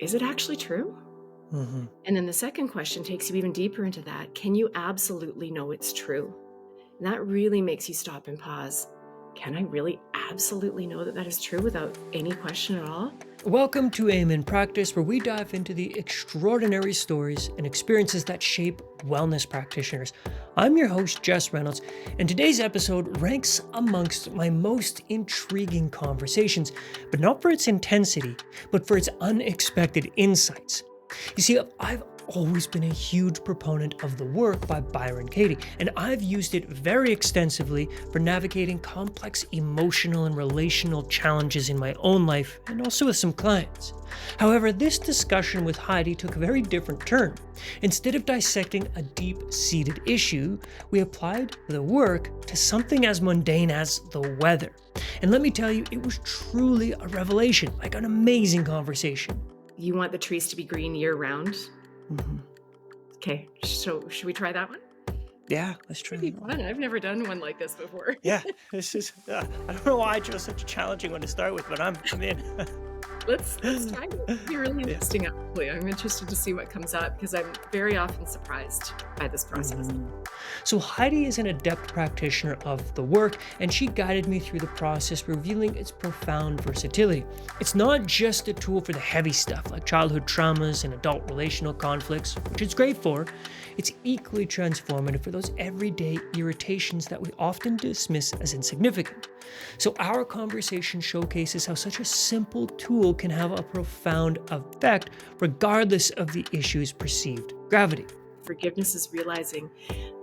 is it actually true? Hmm. And then the second question takes you even deeper into that. Can you absolutely know it's true? And that really makes you stop and pause. Can I really absolutely know that that is true without any question at all? Welcome to Aim in Practice, where we dive into the extraordinary stories and experiences that shape wellness practitioners. I'm your host, Jess Reynolds, and today's episode ranks amongst my most intriguing conversations, but not for its intensity, but for its unexpected insights. You see, I've always been a huge proponent of the work by Byron Katie, and I've used it very extensively for navigating complex emotional and relational challenges in my own life and also with some clients. However, this discussion with Heidi took a very different turn. Instead of dissecting a deep-seated issue, we applied the work to something as mundane as the weather. And let me tell you, it was truly a revelation, like an amazing conversation. You want the trees to be green year round? Mhm. Okay, so should we try that one? Yeah, let's try It'd be that one. fun. I've never done one like this before. Yeah, this is. I don't know why I chose such a challenging one to start with, but I'm in. Let's try it. It'd be really Yeah. interesting, actually. I'm interested to see what comes up because I'm very often surprised by this process. Mhm. So Heidi is an adept practitioner of the work, and she guided me through the process, revealing its profound versatility. It's not just a tool for the heavy stuff like childhood traumas and adult relational conflicts, which it's great for. It's equally transformative for those everyday irritations that we often dismiss as insignificant. So our conversation showcases how such a simple tool can have a profound effect regardless of the issue's perceived gravity. Forgiveness is realizing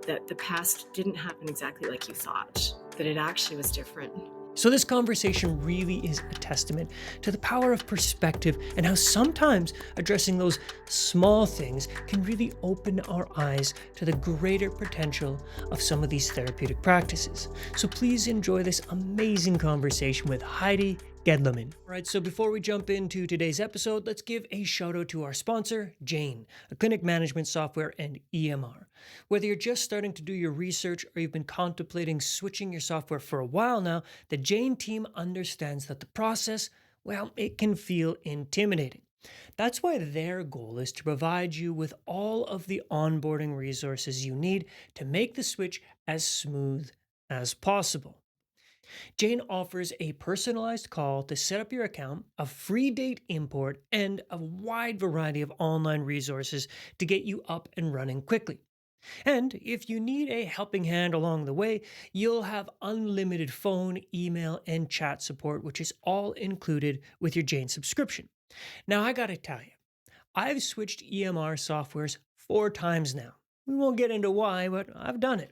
that the past didn't happen exactly like you thought, that it actually was different. So, this conversation really is a testament to the power of perspective and how sometimes addressing those small things can really open our eyes to the greater potential of some of these therapeutic practices. So, please enjoy this amazing conversation with Heidi Gedlaman. All right, so before we jump into today's episode, let's give a shout out to our sponsor, Jane, a clinic management software and EMR. Whether you're just starting to do your research or you've been contemplating switching your software for a while now, the Jane team understands that the process, well, it can feel intimidating. That's why their goal is to provide you with all of the onboarding resources you need to make the switch as smooth as possible. Jane offers a personalized call to set up your account, a free date import, and a wide variety of online resources to get you up and running quickly. And if you need a helping hand along the way, you'll have unlimited phone, email, and chat support, which is all included with your Jane subscription. Now, I gotta tell you, I've switched EMR softwares 4 times now. We won't get into why, but I've done it.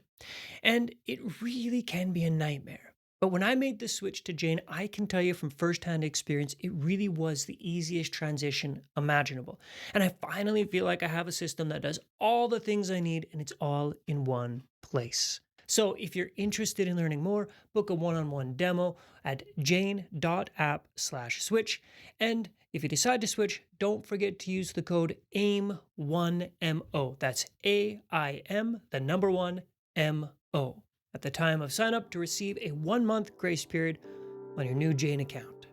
And it really can be a nightmare. But when I made the switch to Jane, I can tell you from firsthand experience, it really was the easiest transition imaginable. And I finally feel like I have a system that does all the things I need and it's all in one place. So if you're interested in learning more, book a one-on-one demo at jane.app/switch. And if you decide to switch, don't forget to use the code AIM1MO. That's AIM, the number one, MO at the time of sign up to receive a 1 month grace period on your new Jane account.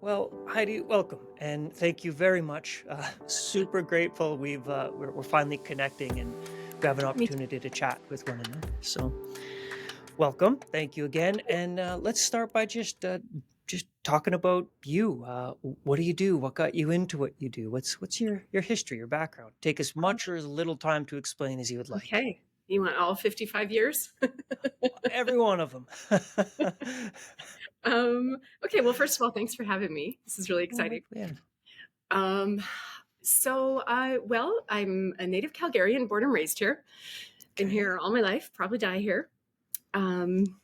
Well, Heidi, welcome and thank you very much. Super grateful we're finally connecting and we have an Me too. opportunity to chat with one another. So, welcome, thank you again, and let's start by just talking about you. What do you do? What got you into what you do? What's your history, your background? Take as much or as little time to explain as you would like. Okay. You want all 55 years? Every one of them. Okay, well, first of all, thanks for having me. This is really Oh, exciting. yeah. Um, I'm a native Calgarian, born and raised here. Been Okay. here all my life, probably die here. Um,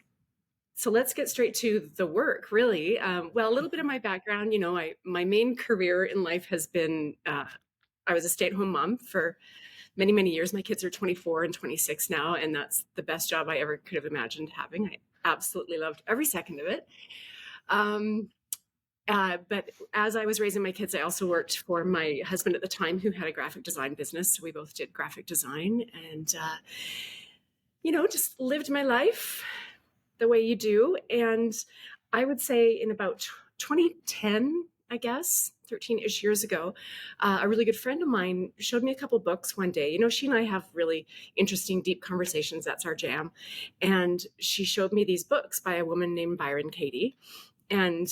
so let's get straight to the work, really. Well, a little bit of my background, my main career in life has been, I was a stay-at-home mom for many, many years. My kids are 24 and 26 now, and that's the best job I ever could have imagined having. I absolutely loved every second of it. Um, but as I was raising my kids, I also worked for my husband at the time, who had a graphic design business. So we both did graphic design, and just lived my life the way you do. And I would say in about 2010, I guess 13-ish years ago, a really good friend of mine showed me a couple books one day. She and I have really interesting, deep conversations. That's our jam. And she showed me these books by a woman named Byron Katie. And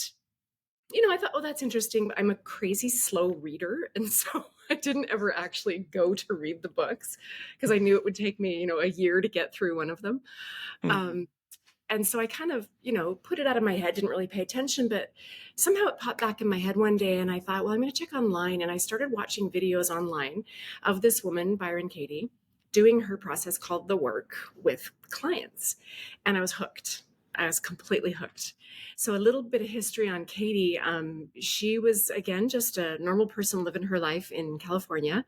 I thought, oh, that's interesting. But I'm a crazy slow reader. And so I didn't ever actually go to read the books because I knew it would take me, a year to get through one of them. Mhm. Um, and so I kind of, put it out of my head, didn't really pay attention, but somehow it popped back in my head one day. And I thought, well, I'm going to check online. And I started watching videos online of this woman, Byron Katie, doing her process called the work with clients. And I was hooked. I was completely hooked. So, a little bit of history on Katie. She was, again, just a normal person living her life in California.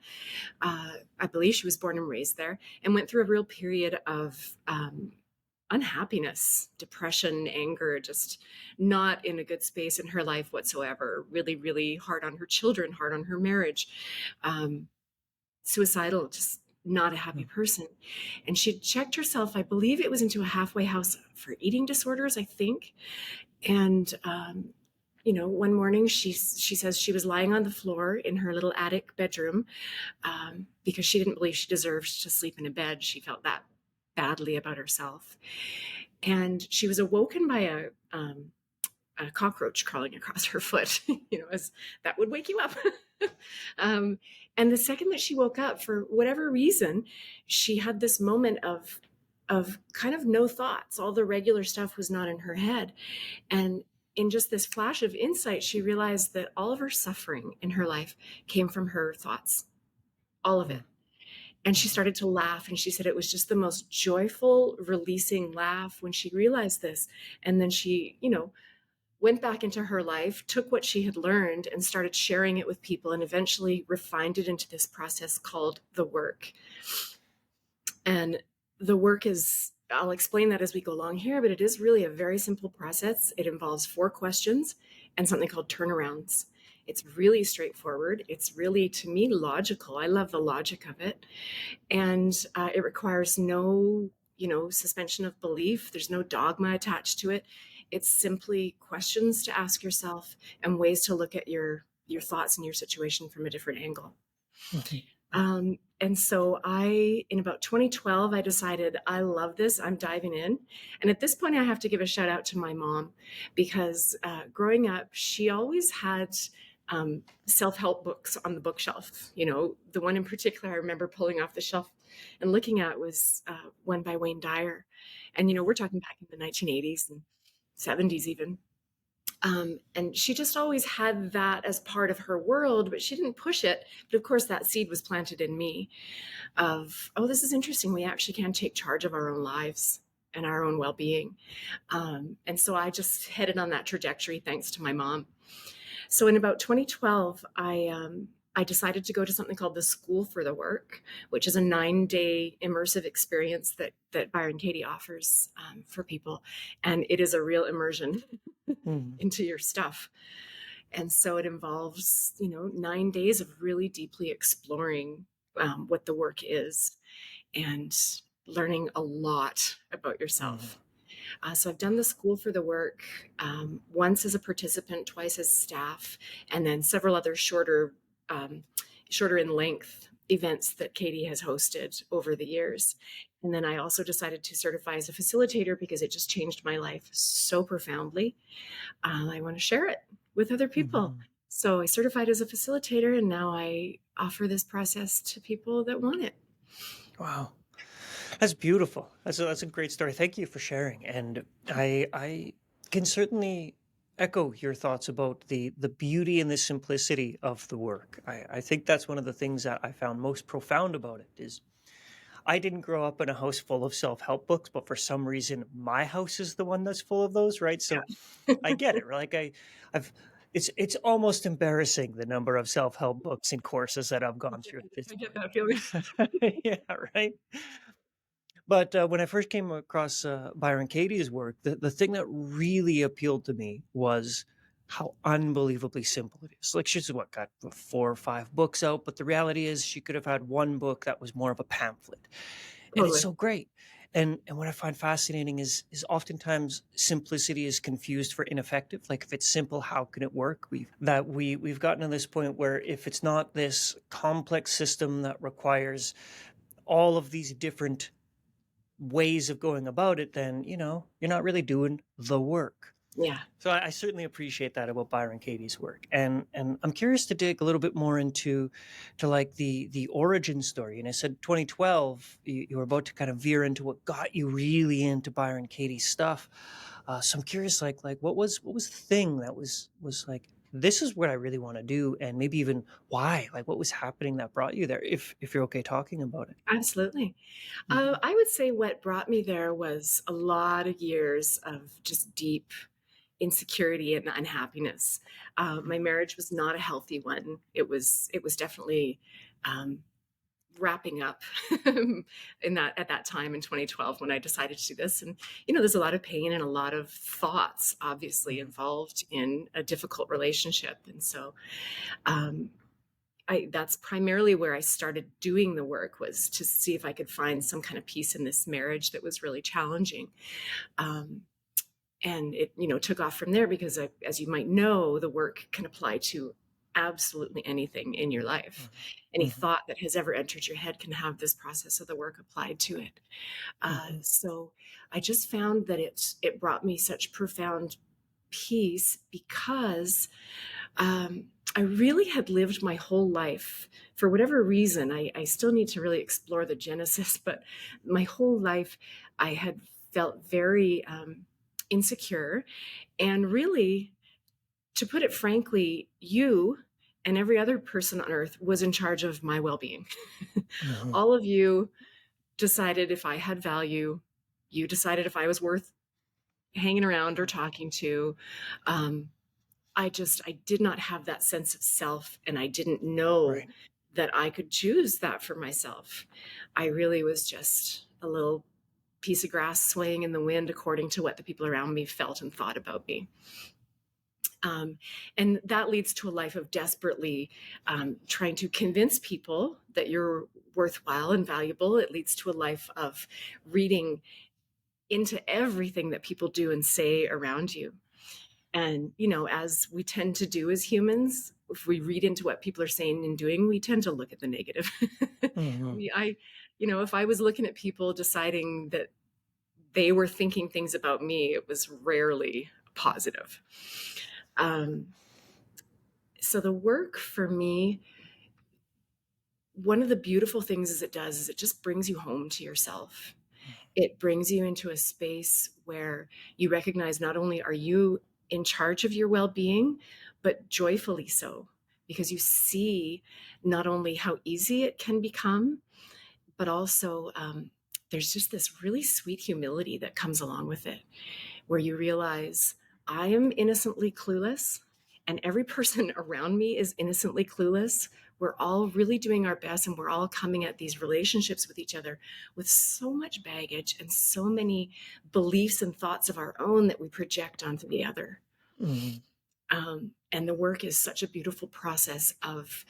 I believe she was born and raised there and went through a real period of unhappiness, depression, anger, just not in a good space in her life whatsoever. Really, really hard on her children, hard on her marriage, um, suicidal, just not a happy person. And she checked herself, I believe it was into a halfway house for eating disorders, I think. And one morning she says she was lying on the floor in her little attic bedroom because she didn't believe she deserved to sleep in a bed. She felt that badly about herself. And she was awoken by a cockroach crawling across her foot, as that would wake you up. um, and the second that she woke up, for whatever reason, she had this moment of kind of no thoughts. All the regular stuff was not in her head. And in just this flash of insight, she realized that all of her suffering in her life came from her thoughts, all of it. And she started to laugh, and she said it was just the most joyful, releasing laugh when she realized this. And then she, went back into her life, took what she had learned, and started sharing it with people, and eventually refined it into this process called the work. And the work is, I'll explain that as we go along here, but it is really a very simple process. It involves 4 questions and something called turnarounds. It's really straightforward. It's really, to me, logical. I love the logic of it. And it requires no, suspension of belief. There's no dogma attached to it. It's simply questions to ask yourself and ways to look at your thoughts and your situation from a different angle. Mhm. And so in about 2012, I decided I love this. I'm diving in. And at this point, I have to give a shout out to my mom because growing up, she always had self-help books on the bookshelf. The one in particular I remember pulling off the shelf and looking at was one by Wayne Dyer. And, we're talking back in the 1980s and 70s even. And she just always had that as part of her world, but she didn't push it. But of course, that seed was planted in me of, oh, this is interesting. We actually can take charge of our own lives and our own well-being. And so I just headed on that trajectory thanks to my mom. So in about 2012, I decided to go to something called the School for the Work, which is a 9-day immersive experience that Byron Katie offers for people. And it is a real immersion Mhm. into your stuff. And so it involves, 9 days of really deeply exploring what the work is and learning a lot about Mhm. yourself. So I've done the School for the Work once as a participant, twice as staff, and then several other shorter in length events that Katie has hosted over the years. And then I also decided to certify as a facilitator because it just changed my life so profoundly. I want to share it with other people. Mhm. So I certified as a facilitator, and now I offer this process to people that want it. Wow. That's beautiful. That's a great story. Thank you for sharing. And I can certainly echo your thoughts about the beauty and the simplicity of the work. I think that's one of the things that I found most profound about it is I didn't grow up in a house full of self-help books, but for some reason my house is the one that's full of those, right? So I get it. Like I've it's almost embarrassing the number of self-help books and courses that I've gone through at this I get point. that feeling. Yeah, right. But when I first came across Byron Katie's work, the thing that really appealed to me was how unbelievably simple it is. Like she's got 4 or 5 books out, but the reality is she could have had one book that was more of a pamphlet, and it's Totally. so great. And what I find fascinating is oftentimes simplicity is confused for ineffective. Like if it's simple, how can it work? We've gotten to this point where if it's not this complex system that requires all of these different ways of going about it, then you're not really doing the work. Yeah, So I certainly appreciate that about Byron Katie's work, and I'm curious to dig a little bit more into to like the origin story. And I said 2012, you were about to kind of veer into what got you really into Byron Katie's stuff. So I'm curious, like what was the thing that was like this is what I really want to do, and maybe even why, like what was happening that brought you there, if you're okay talking about it. absolutely. Hmm. I would say what brought me there was a lot of years of just deep insecurity and unhappiness. My marriage was not a healthy one. It was definitely um, wrapping up in that at that time in 2012 when I decided to do this. And there's a lot of pain and a lot of thoughts obviously involved in a difficult relationship. And so um, that's primarily where I started doing the work, was to see if I could find some kind of peace in this marriage that was really challenging. Um, and it took off from there because as you might know, the work can apply to absolutely anything in your life. Any Hmm. thought that has ever entered your head can have this process of the work applied to it. Hmm. So I just found that it brought me such profound peace because I really had lived my whole life, for whatever reason. I still need to really explore the genesis, but my whole life I had felt very insecure. And really, to put it frankly, you and every other person on earth was in charge of my well being. Hmm. All of you decided if I had value, you decided if I was worth hanging around or talking to. Um, I did not have that sense of self, and I didn't know Right. that I could choose that for myself. I really was just a little piece of grass swaying in the wind according to what the people around me felt and thought about me. Um, and that leads to a life of desperately trying to convince people that you're worthwhile and valuable. It leads to a life of reading into everything that people do and say around you. And, as we tend to do as humans, if we read into what people are saying and doing, we tend to look at the negative. Hmm. we, I, if I was looking at people deciding that they were thinking things about me, it was rarely positive. Um, so the work for me, one of the beautiful things is it does is it just brings you home to yourself. It brings you into a space where you recognize not only are you in charge of your well-being, but joyfully so, because you see not only how easy it can become, but also there's just this really sweet humility that comes along with it, where you realize I am innocently clueless and every person around me is innocently clueless. We're all really doing our best, and we're all coming at these relationships with each other with so much baggage and so many beliefs and thoughts of our own that we project onto the other. Hmm. And the work is such a beautiful process of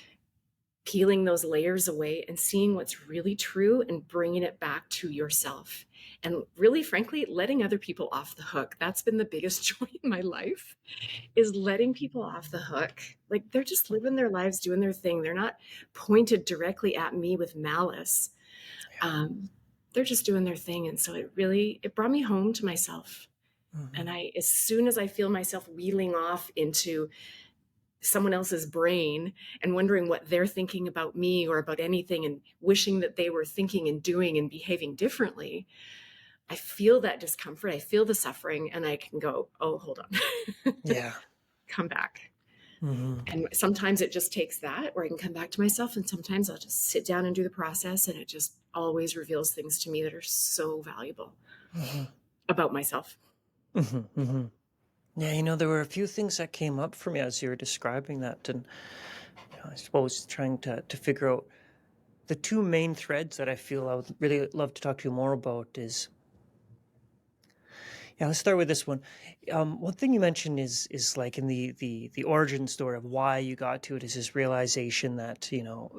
peeling those layers away and seeing what's really true and bringing it back to yourself. And really, frankly, letting other people off the hook. That's been the biggest joy in my life, is letting people off the hook. Like they're just living their lives, doing their thing. They're not pointed directly at me with malice. Yeah. Um, they're just doing their thing. And so it brought me home to myself. And Hmm. as soon as I feel myself wheeling off into someone else's brain and wondering what they're thinking about me or about anything and wishing that they were thinking and doing and behaving differently, I feel that discomfort. I feel the suffering, and I can go, oh, hold on, Yeah. come back. Hmm. And sometimes it just takes that, where I can come back to myself. And sometimes I'll just sit down and do the process. And it just always reveals things to me that are so valuable Hmm. about myself. Hmm. Hmm. Yeah, there were a few things that came up for me as you were describing that, and I suppose trying to figure out the two main threads that I feel I would really love to talk to you more about is, Yeah, let's start with this one. One thing you mentioned is like in the origin story of why you got to it is this realization that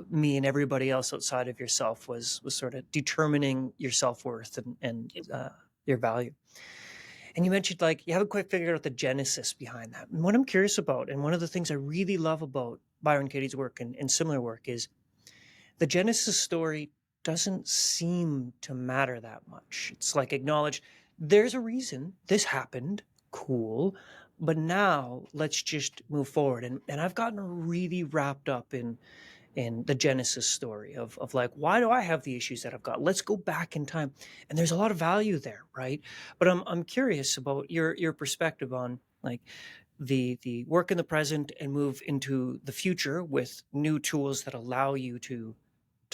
me and everybody else outside of yourself was sort of determining your self worth and your value. And you mentioned like you haven't quite figured out the genesis behind that. And what I'm curious about, and one of the things I really love about Byron Katie's work and similar work is the Genesis story doesn't seem to matter that much. It's like acknowledge there's a reason this happened, cool, but now let's just move forward. And I've gotten really wrapped up in the Genesis story of like, why do I have the issues that I've got? Let's go back in time. And there's a lot of value there, right? But I'm curious about your perspective on like the work in the present and move into the future with new tools that allow you to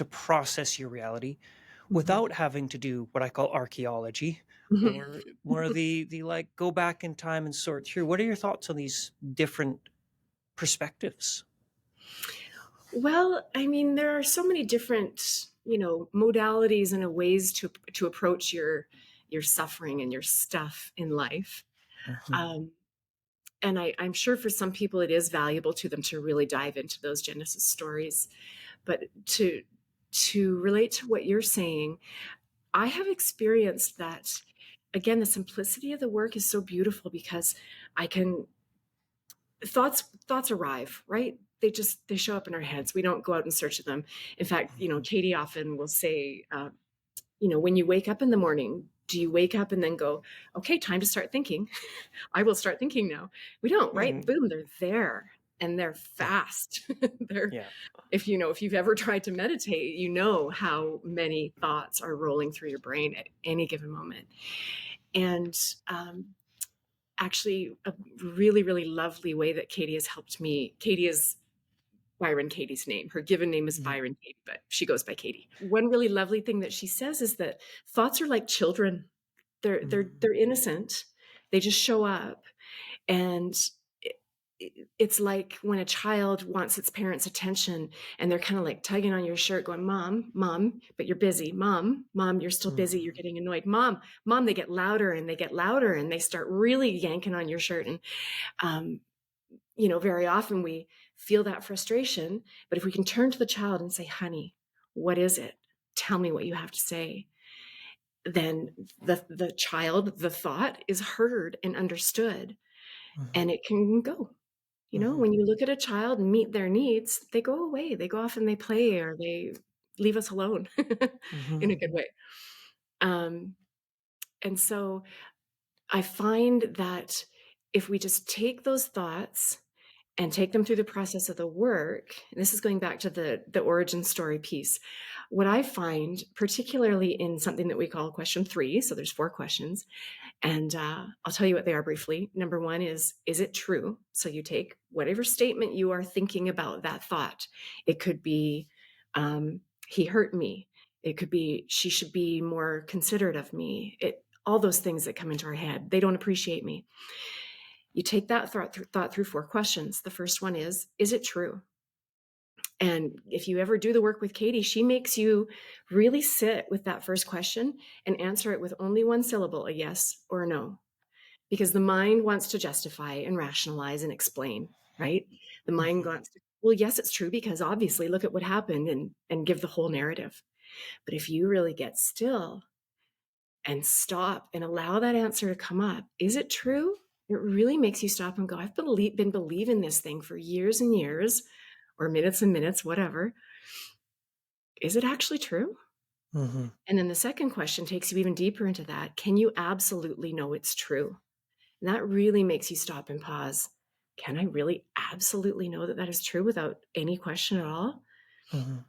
process your reality Mhm. without having to do what I call archaeology Mhm. or more of the like go back in time and sort through. What are your thoughts on these different perspectives? Well, I mean, there are so many different, modalities and ways to approach your suffering and your stuff in life. Mhm, Um, and I'm sure for some people it is valuable to them to really dive into those Genesis stories. But to relate to what you're saying, I have experienced that again, the simplicity of the work is so beautiful because I can thoughts arrive, right? They show up in our heads. We don't go out and search them. In fact, mhm, Katie often will say, when you wake up in the morning, do you wake up and then go, okay, time to start thinking? I will start thinking now. We don't, right? mhm. Boom, they're there and they're Yeah, fast. they're yeah. if you've ever tried to meditate, you know how many thoughts are rolling through your brain at any given moment. And actually, a really, really lovely way that Katie has helped me. Katie is Byron Katie's name. Her given name is Mhm, Byron Katie, but she goes by Katie. One really lovely thing that she says is that thoughts are like children. mhm, They're innocent. They just show up, and it's like when a child wants its parents' attention and they're kind of like tugging on your shirt, going, "Mom, mom, but you're busy. Mom, mom, you're still busy. You're mhm, getting annoyed. Mom, mom." They get louder and they get louder and they start really yanking on your shirt. And um, very often we feel that frustration. But if we can turn to the child and say, honey, what is it? Tell me what you have to say. Then the child, the thought is heard and understood mhm, and it can go. mhm, When you look at a child and meet their needs, they go away. They go off and they play or they leave us alone in a mhm, good way. Um, and so I find that if we just take those thoughts and take them through the process of the work, and this is going back to the origin story piece. What I find, particularly in something that we call question 3, so there's 4 questions, and I'll tell you what they are briefly. Number 1 is it true? So you take whatever statement you are thinking about that thought. It could be, he hurt me. It could be, she should be more considerate of me. All those things that come into our head. They don't appreciate me. You take that thought through 4 questions. The first one is it true? And if you ever do the work with Katie, she makes you really sit with that first question and answer it with only one syllable, a yes or a no, because the mind wants to justify and rationalize and explain, right? The mind mhm, wants to, well, yes, it's true because obviously look at what happened and give the whole narrative. But if you really get still and stop and allow that answer to come up. Is it true? It really makes you stop and go, been believing this thing for years and years, or minutes and minutes, whatever. Is it actually true? mhm, And then the second question takes you even deeper into that. Can you absolutely know it's true? And that really makes you stop and pause. Can I really absolutely know that that is true without any question at all? mhm,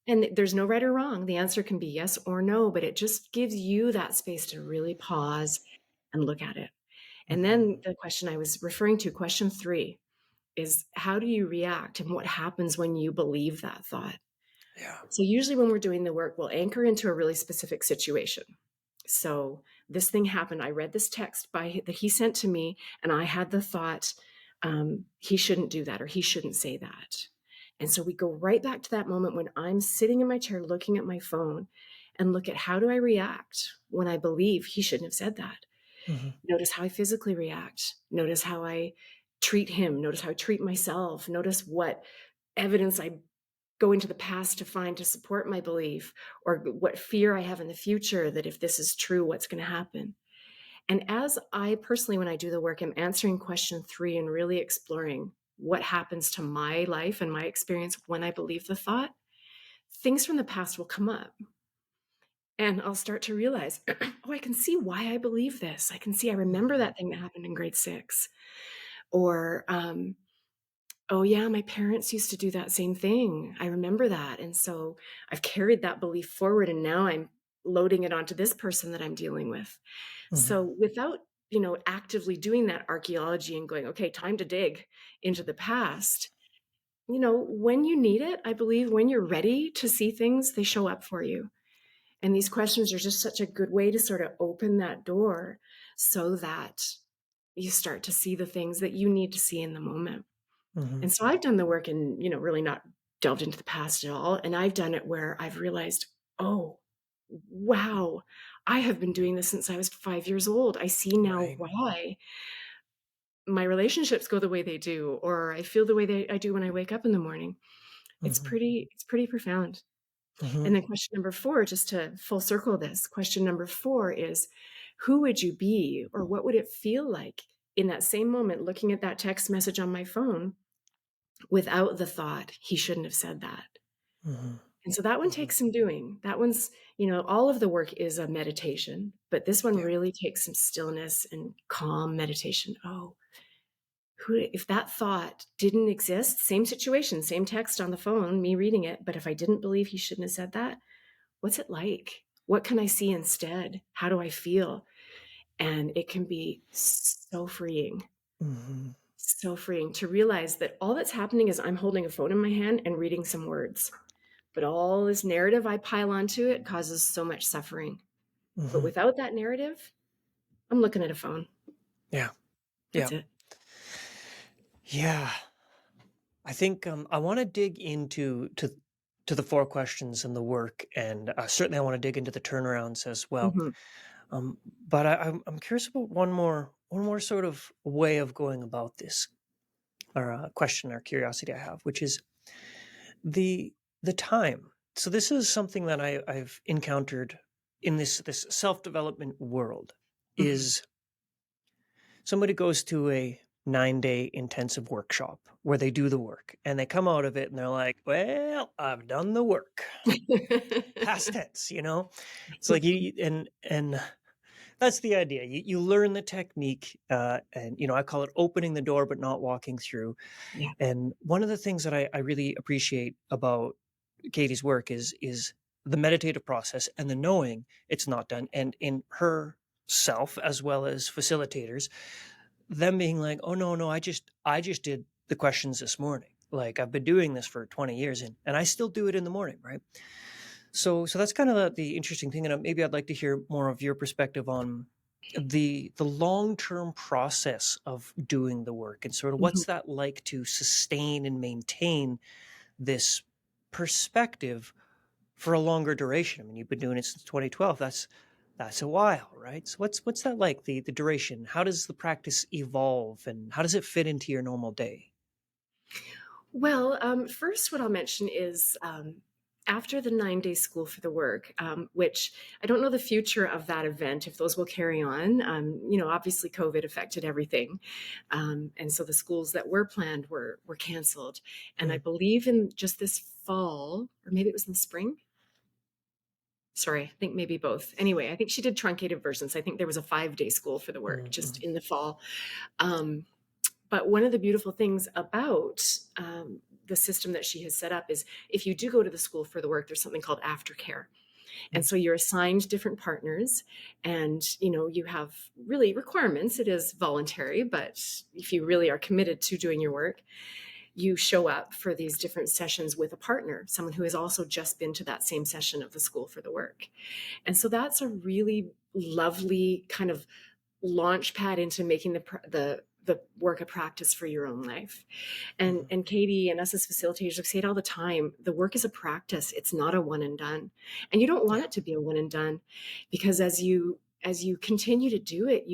And there's no right or wrong. The answer can be yes or no, but it just gives you that space to really pause and look at it. And then mhm. the question I was referring to, question 3, is how do you react and what happens when you believe that thought? Yeah. So usually when we're doing the work, we'll anchor into a really specific situation. So this thing happened. I read this text that he sent to me, and I had the thought, he shouldn't do that or he shouldn't say that. And so we go right back to that moment when I'm sitting in my chair looking at my phone and look at how do I react when I believe he shouldn't have said that. Mhm. Notice how I physically react. Notice how I treat him. Notice how I treat myself. Notice what evidence I go into the past to find to support my belief, or what fear I have in the future that if this is true, what's going to happen. And as I personally, when I do the work, I'm answering question 3 and really exploring what happens to my life and my experience when I believe the thought, things from the past will come up. And I'll start to realize, oh, I can see why I believe this. I can see I remember Mhm. that thing that happened in grade 6. Or, oh, yeah, my parents used to do that same thing. I remember that. And so I've carried that belief forward, and now I'm loading it onto this person that I'm dealing with. So Mhm. without, actively doing that archaeology and going, okay, time to dig into the past, when you need it, I believe when you're ready to see things, they show up for you. And these questions are just such a good way to sort of open that door so that you start to see the things that you need to see in the moment. Mhm. And so I've done the work and, really not delved into the past at all. And I've done it where I've realized, oh, wow, I have been doing this since I was 5 years old. I see now Right. why my relationships go the way they do, or I feel the way I do when I wake up in the morning. Mhm. It's pretty profound. And Mhm. then question number 4, just to full circle this, question number 4 is, who would you be, or what would it feel like in that same moment looking at that text message on my phone without the thought, he shouldn't have said that? Mhm. And so that one Mhm. takes some doing. That one's, all of the work is a meditation, but this one Yeah. really takes some stillness and calm meditation. Oh, who, if that thought didn't exist, same situation, same text on the phone, me reading it, but if I didn't believe he shouldn't have said that, what's it like? What can I see instead? How do I feel? And it can be Mhm. so freeing to realize that all that's happening is I'm holding a phone in my hand and reading some words. But all this narrative I pile onto it causes so much suffering. But Mhm. without that narrative, I'm looking at a phone. Yeah. Yeah. That's it. Yeah. I think I want to dig into to the 4 questions and the work, and certainly I want to dig into the turnarounds as well. Mhm, But I'm curious about one more sort of way of going about this, or a question or curiosity I have, which is the the time. So this is something that I've encountered in this self development world. mhm. Is somebody goes to a 9-day intensive workshop where they do the work and they come out of it and they're like, well, I've done the work. Past tense, you know? It's like and that's the idea. You learn the technique, and I call it opening the door but not walking through. Yeah. And one of the things that I really appreciate about Katie's work is the meditative process and the knowing it's not done. And in her self as well as facilitators, them being like, "Oh no, no, I just did the questions this morning. Like I've been doing this for 20 years and I still do it in the morning, right?" So that's kind of the interesting thing, and maybe I'd like to hear more of your perspective on the long-term process of doing the work and sort of Mhm. what's that like to sustain and maintain this perspective for a longer duration. I mean, you've been doing it since 2012. That's a while, right? So what's that like, the duration? How does the practice evolve and how does it fit into your normal day? Well, first, what I'll mention is after the 9-day school for the work, which I don't know the future of that event, if those will carry on. Obviously, COVID affected everything. And so the schools that were planned were canceled. And I Mm, believe in just this fall, or maybe it was in the spring. Sorry, I think maybe both. Anyway, I think she did truncated versions. I think there was a 5-day school for the work mm, just mm, in the fall. Um, but one of the beautiful things about the system that she has set up is if you do go to the school for the work, there's something called aftercare. And mm, so you're assigned different partners, and you have really requirements. It is voluntary, but if you really are committed to doing your work, you show up for these different sessions with a partner, someone who has also just been to that same session of the school for the work. And so that's a really lovely kind of launch pad into making the work a practice for your own life. And mm, and Katie and us as facilitators, we say it all the time. The work is a practice. It's not a one and done. And you don't want yeah. it to be a one and done, because as you continue to do it,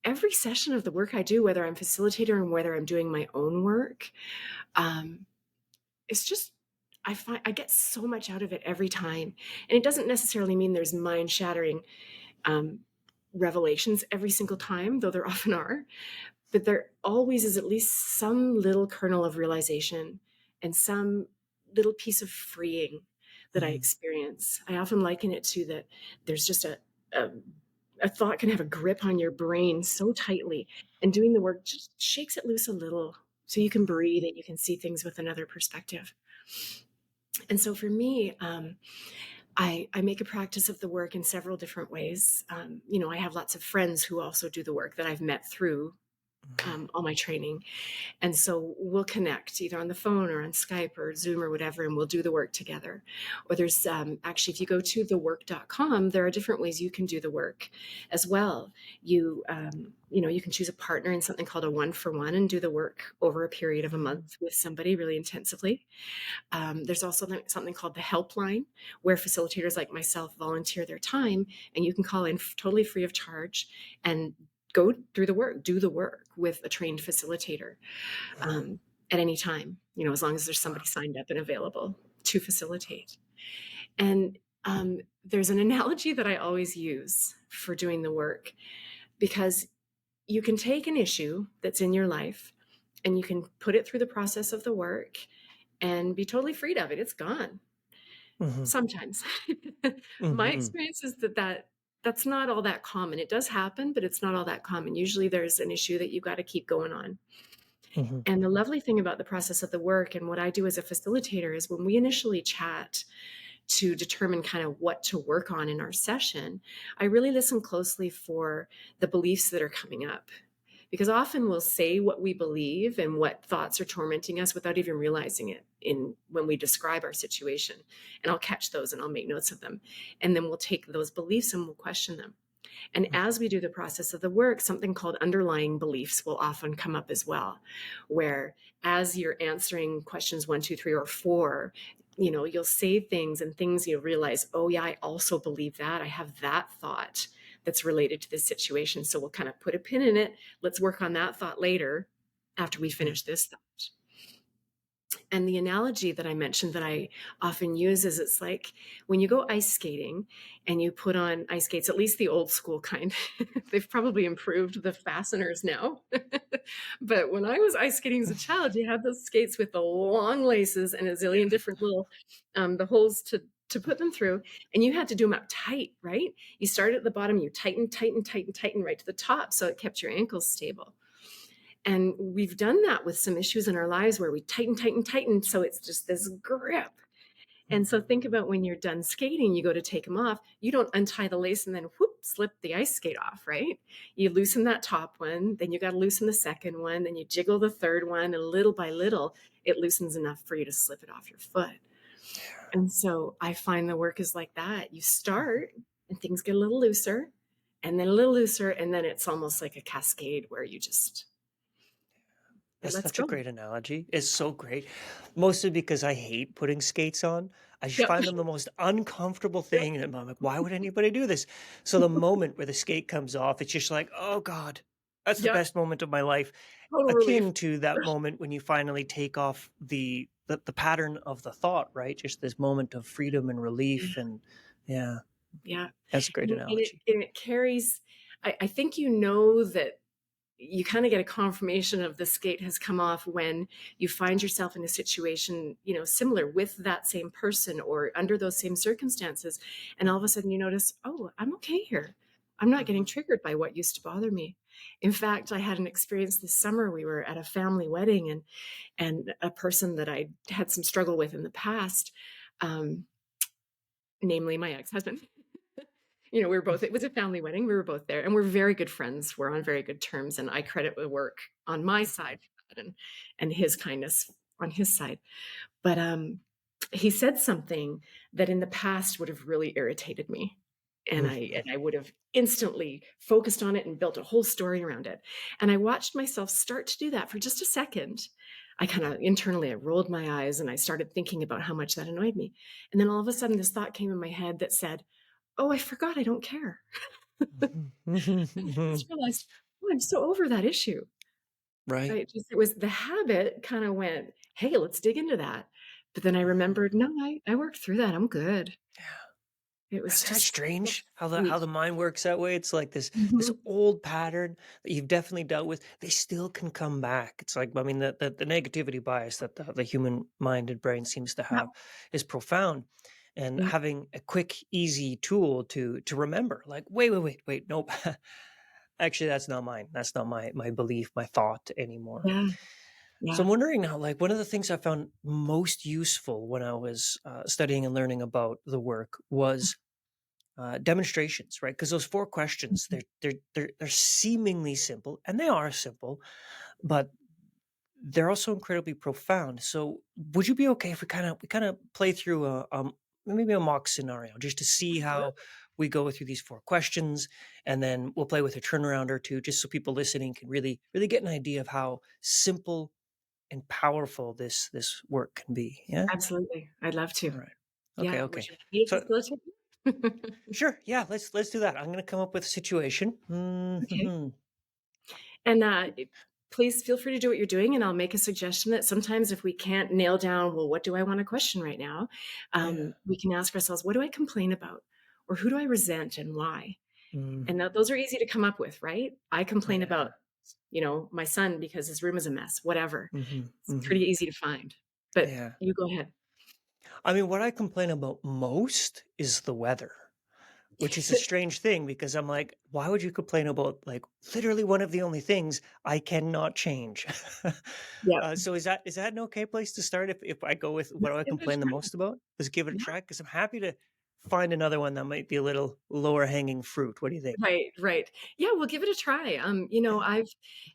every session of the work I do, whether I'm facilitator and whether I'm doing my own work, um, it's just, I find I get so much out of it every time. And it doesn't necessarily mean there's mind shattering um, revelations every single time, though there often are, but there always is at least some little kernel of realization and some little piece of freeing that I Mhm. experience. I often liken it to that there's just a, a thought can have a grip on your brain so tightly, and doing the work just shakes it loose a little so you can breathe and you can see things with another perspective. And so for me, I make a practice of the work in several different ways. I have lots of friends who also do the work that I've met through Mhm. all my training. And so we'll connect either on the phone or on Skype or Zoom or whatever, and we'll do the work together. Or there's actually, if you go to thework.com, there are different ways you can do the work as well. You can choose a partner in something called a 1-for-1 and do the work over a period of a Mhm. month with somebody really intensively. There's also something called the helpline, where facilitators like myself volunteer their time, and you can call in totally free of charge and go through the work, do the work with a trained facilitator Mhm. um, at any time, as long as there's Wow. somebody signed up and available to facilitate. And there's an analogy that I always use for doing the work, because you can take an issue that's in your life and you can put it through the process of the work and be totally freed of it. It's gone. Mhm. Sometimes. My Mhm. experience is that's not all that common. It does happen, but it's not all that common. Usually there's an issue that you've got to keep going on. Mhm. And the lovely thing about the process of the work and what I do as a facilitator is when we initially chat to determine kind of what to work on in our session, I really listen closely for the beliefs that are coming up. Because often we'll say what we believe and what thoughts are tormenting us without even realizing it in when we describe our situation. And I'll catch those and I'll make notes of them. And then we'll take those beliefs and we'll question them. And Mhm. as we do the process of the work, something called underlying beliefs will often come up as well, where as you're answering questions 1, 2, 3, or 4, you'll say things and things you'll realize, oh, yeah, I also believe that. I have that thought that's related to this situation. So we'll kind of put a pin in it. Let's work on that thought later after we Mhm. finish this thought. And the analogy that I mentioned that I often use is it's like when you go ice skating and you put on ice skates, at least the old school kind. They've probably improved the fasteners now. But when I was ice skating as a child, you had those skates with the long laces and a zillion different little the holes to put them through, and you had to do them up tight, right? You start at the bottom, you tighten, tighten, tighten, tighten right to the top, so it kept your ankles stable. And we've done that with some issues in our lives where we tighten, tighten, tighten. So it's just this grip. And so think about when you're done skating, you go to take them off. You don't untie the lace and then whoop, slip the ice skate off, right? You loosen that top one, then you got to loosen the second one, then you jiggle the third one, and little by little, it loosens enough for you to slip it off your foot. And so I find the work is like that. You Mhm. start and things get a little looser, and then a little looser, and then it's almost like a cascade where it That's lets such a go. great analogy. It's so great. Mostly because I hate putting skates on. I just Yep. find them the most uncomfortable Yep. thing. And I'm like, why would anybody do this? So the moment where the skate comes off, it's just like, oh God, that's the Yep. best moment of my life. Total relief. Akin to that moment when you finally take off the pattern of the thought, right? Just this moment of freedom and relief. Yeah. And yeah, Yeah. that's a great analogy. And it carries, I think that you kind of get a confirmation of the skate has come off when you find yourself in a situation, similar with that same person or under those same circumstances. And all of a Mhm. sudden you notice, oh, I'm okay here. I'm not getting Mhm. triggered by what used to bother me. In fact, I had an experience this summer. We were at a family wedding, and a person that I had some struggle with in the past, um, namely my ex-husband. We were both, it was a family wedding. We were both there and we're very good friends. We're on very good terms. And I credit the work on my side for that, and his kindness on his side. But he said something that in the past would have really irritated me. And Mhm. I would have instantly focused on it and built a whole story around it. And I watched myself start to do that for just a second. I kind of internally, I rolled my eyes and I started thinking about how much that annoyed me. And then all of a sudden, this thought came in my head that said, oh, I forgot I don't care. Mhm. I just realized, oh, I'm so over that issue. Right. Right? Just it was the habit kind of went, hey, let's dig into that. But then I remembered, Mhm. no, I worked through that. I'm good. Yeah. It was Isn't that just so strange how sweet. the mind works that way? It's like this Mhm. old pattern that you've definitely dealt with. They still can come back. It's like I mean the negativity bias that the human mind and brain seems to Yeah, have is profound. And yeah, having a quick, easy tool to remember, like, wait, nope. Actually, that's not mine. That's not my belief, my thought anymore. yeah, So I'm yeah. wondering now, like one of the things I found most useful when I was studying and learning about the work was demonstrations, right? Because those four questions, Mhm. they're seemingly simple, and they are simple, but they're also incredibly profound. So, would you be okay if we kind of play through maybe a mock scenario just to see how Absolutely. we go through these four questions, and then we'll play with a turnaround or two, just so people listening can really get an idea of how simple and powerful this work can be. Yeah. Absolutely. I'd love to. All right. Okay. Yeah. Would Okay. you like me to So facilitate? sure. Yeah. Let's do that. I'm going to come up with a situation. Okay. Mhm. And please feel free to do what you're doing. And I'll make a suggestion that sometimes if we can't nail down, well, what do I want to question right now? Yeah. We can ask ourselves, what do I complain about? Or who do I resent and why? And Mhm. those are easy to come up with, right? I complain about, Yeah. my son because his room is a mess, whatever. Mhm. It's pretty Mhm. easy to find. But Yeah. you go ahead. I mean, what I complain about most is the weather, which is a strange thing because I'm like, why would you complain about like literally one of the only things I cannot change? Yeah. So is that an okay place to start if I go with what do Let's I give it a complain the try. most about? Let's give it a Yeah. try because I'm happy to find another one that might be a little lower hanging fruit. What do you think? Right, right. Yeah, we'll give it a try. Yeah.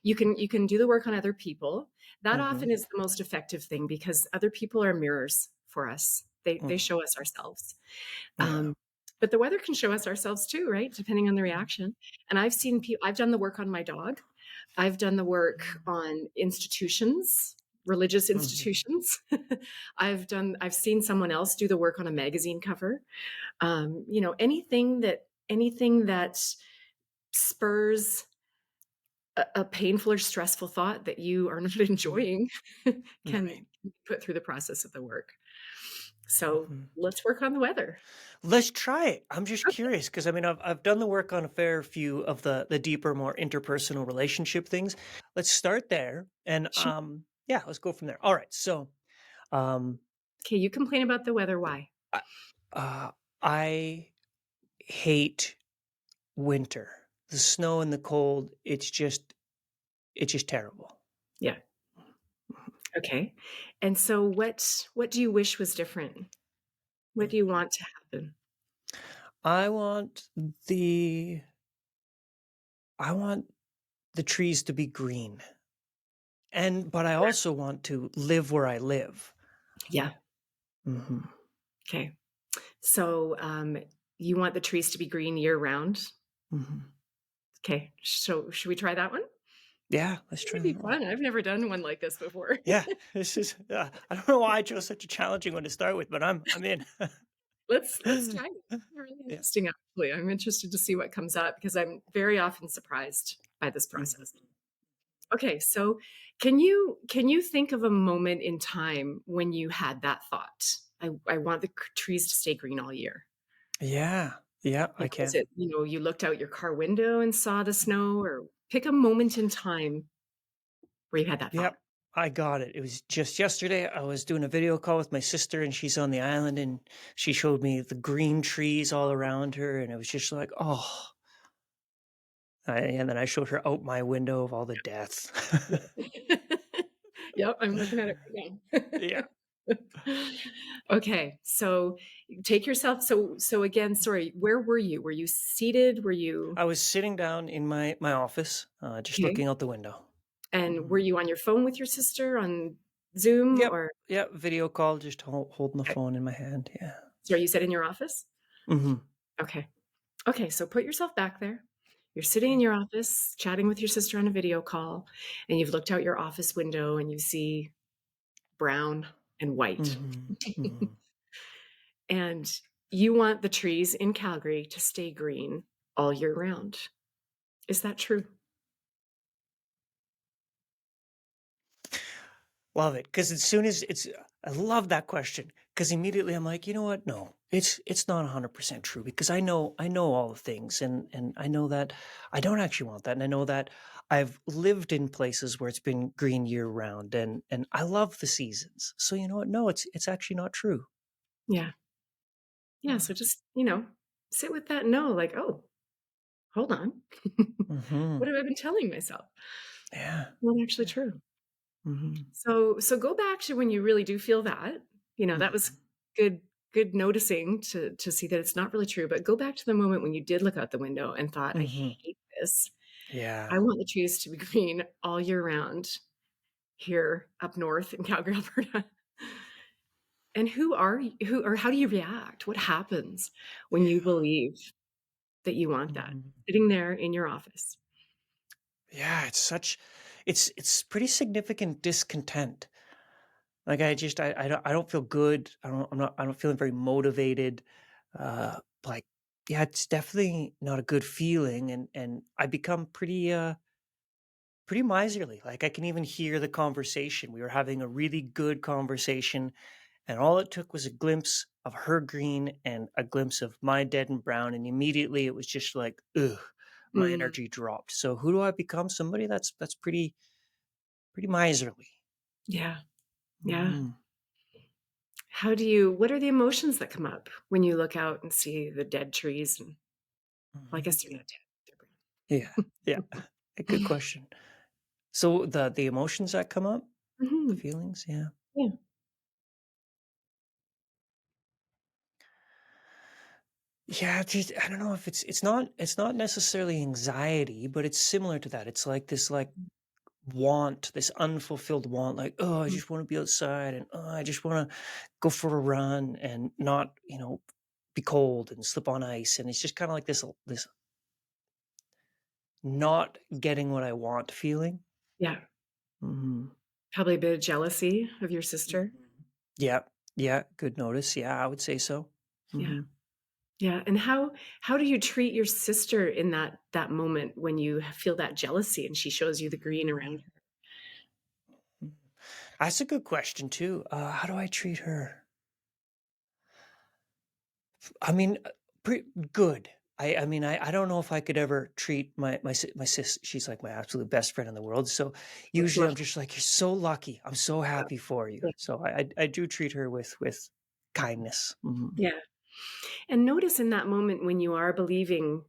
You can do the work on other people. That Mm-hmm. often is the most effective thing because other people are mirrors for us. They Hmm. show us ourselves. Yeah. Um, but the weather can show us ourselves too, right? Depending on the reaction. And I've done the work on my dog. I've done the work on institutions, religious Mm-hmm. institutions. I've seen someone else do the work on a magazine cover. Anything that spurs a painful or stressful thought that you are not enjoying Right. can be put through the process of the work. So Mhm. let's work on the weather. Let's try it. I'm just Okay. curious because I mean I've done the work on a fair few of the deeper, more interpersonal relationship things. Let's start there, and Sure. yeah, let's go from there. All right. So um, Okay, you complain about the weather. Why? I, I hate winter. The snow and the cold. It's just terrible. Yeah. Okay. And so what do you wish was different? What do you Mhm. want to happen? I want the I want the trees to be green, and but I also want to live where I live. Yeah. Hmm. Okay. So you want the trees to be green year round? Hmm. Okay. So should we try that one? Yeah, let's try It'd be that one. fun. I've never done one like this before. Yeah, this is. I don't know why I chose such a challenging one to start with, but I'm in. Let's try it. Really Yeah. interesting, actually. I'm interested to see what comes up because I'm very often surprised by this Mhm. process. Okay, so can you think of a moment in time when you had that thought? I want the trees to stay green all year. Yeah, yeah, I Was can. it, you looked out your car window and saw the snow, or pick a moment in time where you had that thought? Yep, I got it. It was just yesterday. I was doing a video call with my sister, and she's on the island, and she showed me the green trees all around her, and it was just like, oh. And then I showed her out my window of all the death. Yep, I'm looking at it Yeah, right now. Okay, so take yourself so again, sorry, where were you? Were you seated? Were you I was sitting down in my office, just okay, looking out the window. and Mhm. were you on your phone with your sister on Zoom Yep, or yep. Video call, just holding the okay, phone in my hand. Yeah. sorry, you said in your office? Hmm. Okay. Okay, so put yourself back there. You're sitting in Okay. your office, chatting with your sister on a video call, and you've looked out your office window and you see brown and white. Mhm, mhm. And you want the trees in Calgary to stay green. all year round. Is that true? Love it, because as soon as it's I love that question, because immediately I'm like, "You know what? No, it's not 100% true," because I know all the things, and I know that I don't actually want that, and I know that I've lived in places where it's been green year round, and I love the seasons. So you know what? No, it's actually not true. Yeah. Yeah, Yeah. so just, sit with that no, like, "Oh, hold on. What Mhm. have I been telling myself? Yeah. Not actually Yeah. true." Mhm. So go back to when you really do feel that. That was Mhm. good good noticing to see that it's not really true, but go back to the moment when you did look out the window and thought, "I Mhm. hate this. I Yeah. want the trees to be green all year round here up north in Calgary, Alberta." And who or how do you react? What happens when you Yeah. believe that you want that? Mhm. Sitting there in your office. Yeah, it's pretty significant discontent. Like I don't feel good. I don't feel very motivated. Like yeah, it's definitely not a good feeling and I become pretty miserly. Like I can even hear the conversation. We were having a really good conversation and all it took was a glimpse of her green and a glimpse of my dead and brown and immediately it was just like ugh, my Mm, energy dropped. So who do I become? Somebody that's pretty miserly. yeah, yeah. Mhm. What are the emotions that come up when you look out and see the dead trees and well, I Mhm. guess they're not dead, they're Yeah, yeah. A good brown. question. So the emotions that come up, the Mhm. feelings, yeah. Yeah. Yeah, just I don't know if it's not necessarily anxiety, but it's similar to that. It's like this like want, this unfulfilled want, like, oh, I Mm, just want to be outside and oh, I just want to go for a run and not, be cold and slip on ice. And it's just kind of like this not getting what I want feeling. yeah. Mhm. Probably a bit of jealousy of your sister. Mhm. Yeah, yeah, good notice. Yeah, I would say so. Yeah. Mhm. Yeah, and how do you treat your sister in that moment when you feel that jealousy and she shows you the green around her? Mhm. That's a good question too. How do I treat her? I mean, pretty good. I mean, I don't know if I could ever treat my sis. She's like my absolute best friend in the world. So Oh, it's usually I'm lovely. just like, you're so lucky. I'm so happy for you. Yeah. So I do treat her with kindness. Mhm. Yeah. And notice in that moment when you are believing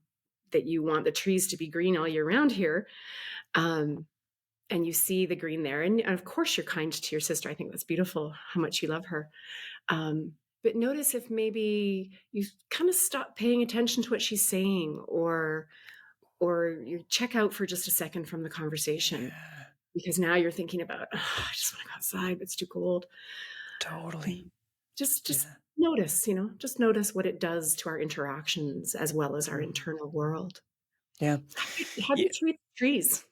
that you want the trees to be green all year round here, um, and you see the green there, and of course you're kind to your sister. I think that's beautiful how much you love her. But notice if maybe you kind of stop paying attention to what she's saying, or you check out for just a second from the conversation Yeah, because now you're thinking about, "Ugh, I just want to go outside, but it's too cold." totally. Mm. Just Yeah, notice, just notice what it does to our interactions as well as our mhm. internal world. Yeah, How do you yeah. treat trees?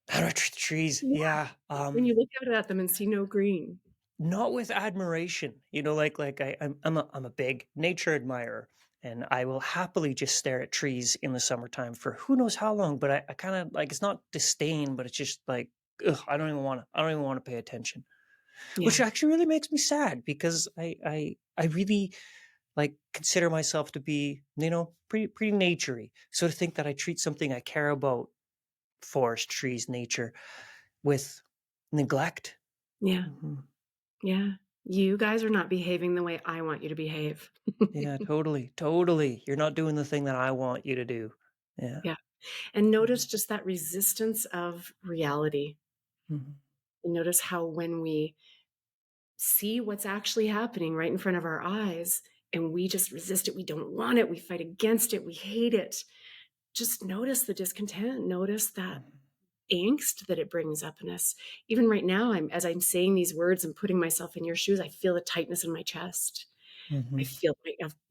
How do I treat the trees? Yeah, Yeah. when you look out at them and see no green. Not with admiration, like I'm a big nature admirer, and I will happily just stare at trees in the summertime for who knows how long. But I kind of like it's not disdain, but it's just like ugh, I don't even want to pay attention, which Yeah, actually really makes me sad because I really like consider myself to be pretty naturey. So to think that I treat something I care about, forest, trees, nature, with neglect. yeah, Mhm. yeah. You guys are not behaving the way I want you to behave. Yeah, totally, totally. You're not doing the thing that I want you to do. Yeah. Yeah, and notice Mhm, just that resistance of reality, mhm, and notice how when we see what's actually happening right in front of our eyes and we just resist it, we don't want it, we fight against it, we hate it, just notice the discontent, notice that mhm, angst that it brings up in us. Even right now, as I'm saying these words and putting myself in your shoes, I feel a tightness in my chest. I mhm. feel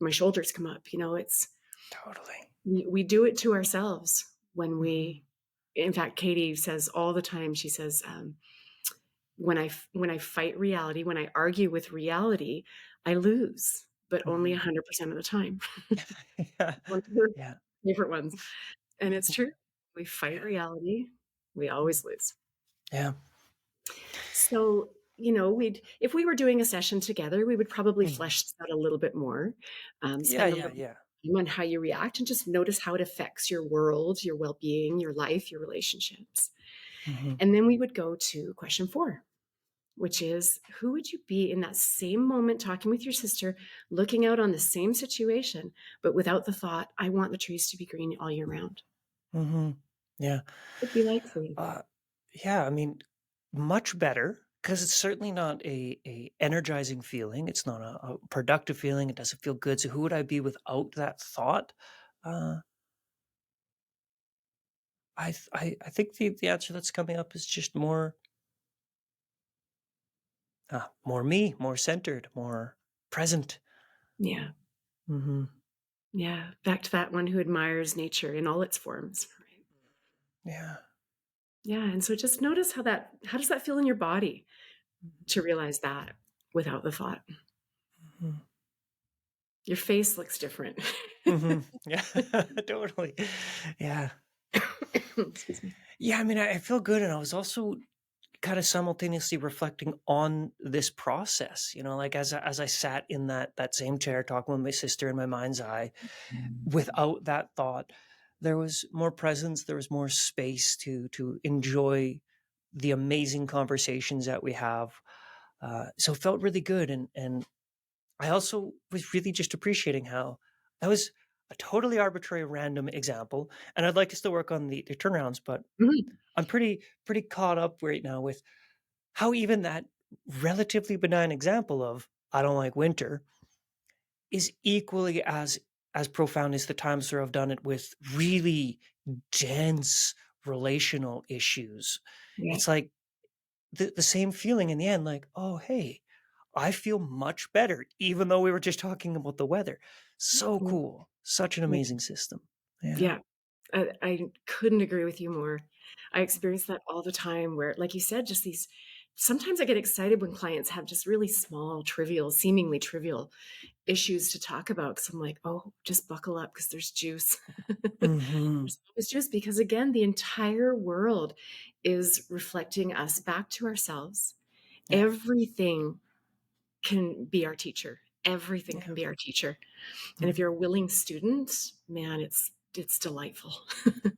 my shoulders come up. It's Totally. we do it to ourselves when Mhm, we. In fact, Katie says all the time. She says, when I fight reality, when I argue with reality, I lose, but only mhm. 100% of the time. Yeah, One per yeah. favorite ones. And it's true. We fight Yeah. reality, we always lose. Yeah. So, if we were doing a session together, we would probably Mhm. flesh this out a little bit more, Yeah, spend a yeah, little yeah. time on how you react and just notice how it affects your world, your well-being, your life, your relationships. Mhm. And then we would go to question 4, which is who would you be in that same moment talking with your sister, looking out on the same situation, but without the thought, I want the trees to be green all year round? Mhm. Yeah. What'd it be like for you? Uh, yeah, I mean, much better because it's certainly not a energizing feeling. It's not a productive feeling. It doesn't feel good. So who would I be without that thought? Uh, I think the answer that's coming up is just more me, more centered, more present. Yeah. Hmm. Yeah. Back to that one who admires nature in all its forms. Right. Yeah. Yeah. And so just notice how does that feel in your body to realize that without the thought? Hmm. Your face looks different. Hmm. Yeah. Totally. Yeah. Excuse me. Yeah. I mean, I feel good, and I was also kind of simultaneously reflecting on this process, like as I sat in that same chair talking with my sister in my mind's eye, without that thought, there was more presence, there was more space to enjoy the amazing conversations that we have. So it felt really good, and I also was really just appreciating how that was a totally arbitrary random example, and I'd like us to work on the turnarounds, but Mhm. I'm pretty caught up right now with how even that relatively benign example of "I don't like winter" is equally as profound as the times where I've done it with really dense relational issues. Yeah. It's like the same feeling in the end, like, "Oh, hey, I feel much better," even though we were just talking about the weather. So Mm, cool. Such an yeah. amazing system. Yeah. Yeah. I couldn't agree with you more. I experience that all the time where, like you said, just these sometimes I get excited when clients have just really small, trivial, seemingly trivial issues to talk about because I'm like, oh, just buckle up because there's juice. Mhm. There's always juice because, again, the entire world is reflecting us back to ourselves. Yeah. Everything can be our teacher. Everything can Yeah. be our teacher. And if Mhm. you're a willing student, man, it's delightful.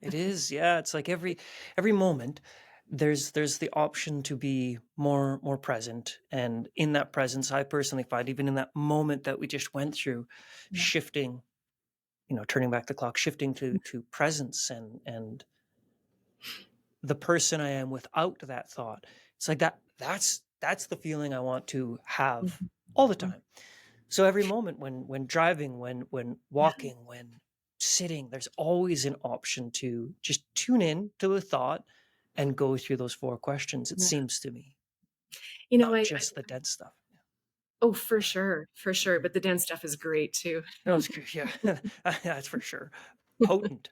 It is, yeah. It's like every moment there's the option to be more present. And in that presence, I personally find even in that moment that we just went through, Yeah. shifting, turning back the clock, shifting to presence and the person I am without that thought. It's like that's the feeling I want to have Mhm. all the Mhm. time. So every moment when driving, when Yeah. walking, when sitting, there's always an option to just tune in to the thought and go through those 4 questions, it Yeah. seems to me, You know, not I just the dead stuff. oh, for Yeah. sure, for sure, Mhm. but the dense stuff is great too. No, it's good, yeah. That's for sure. Potent.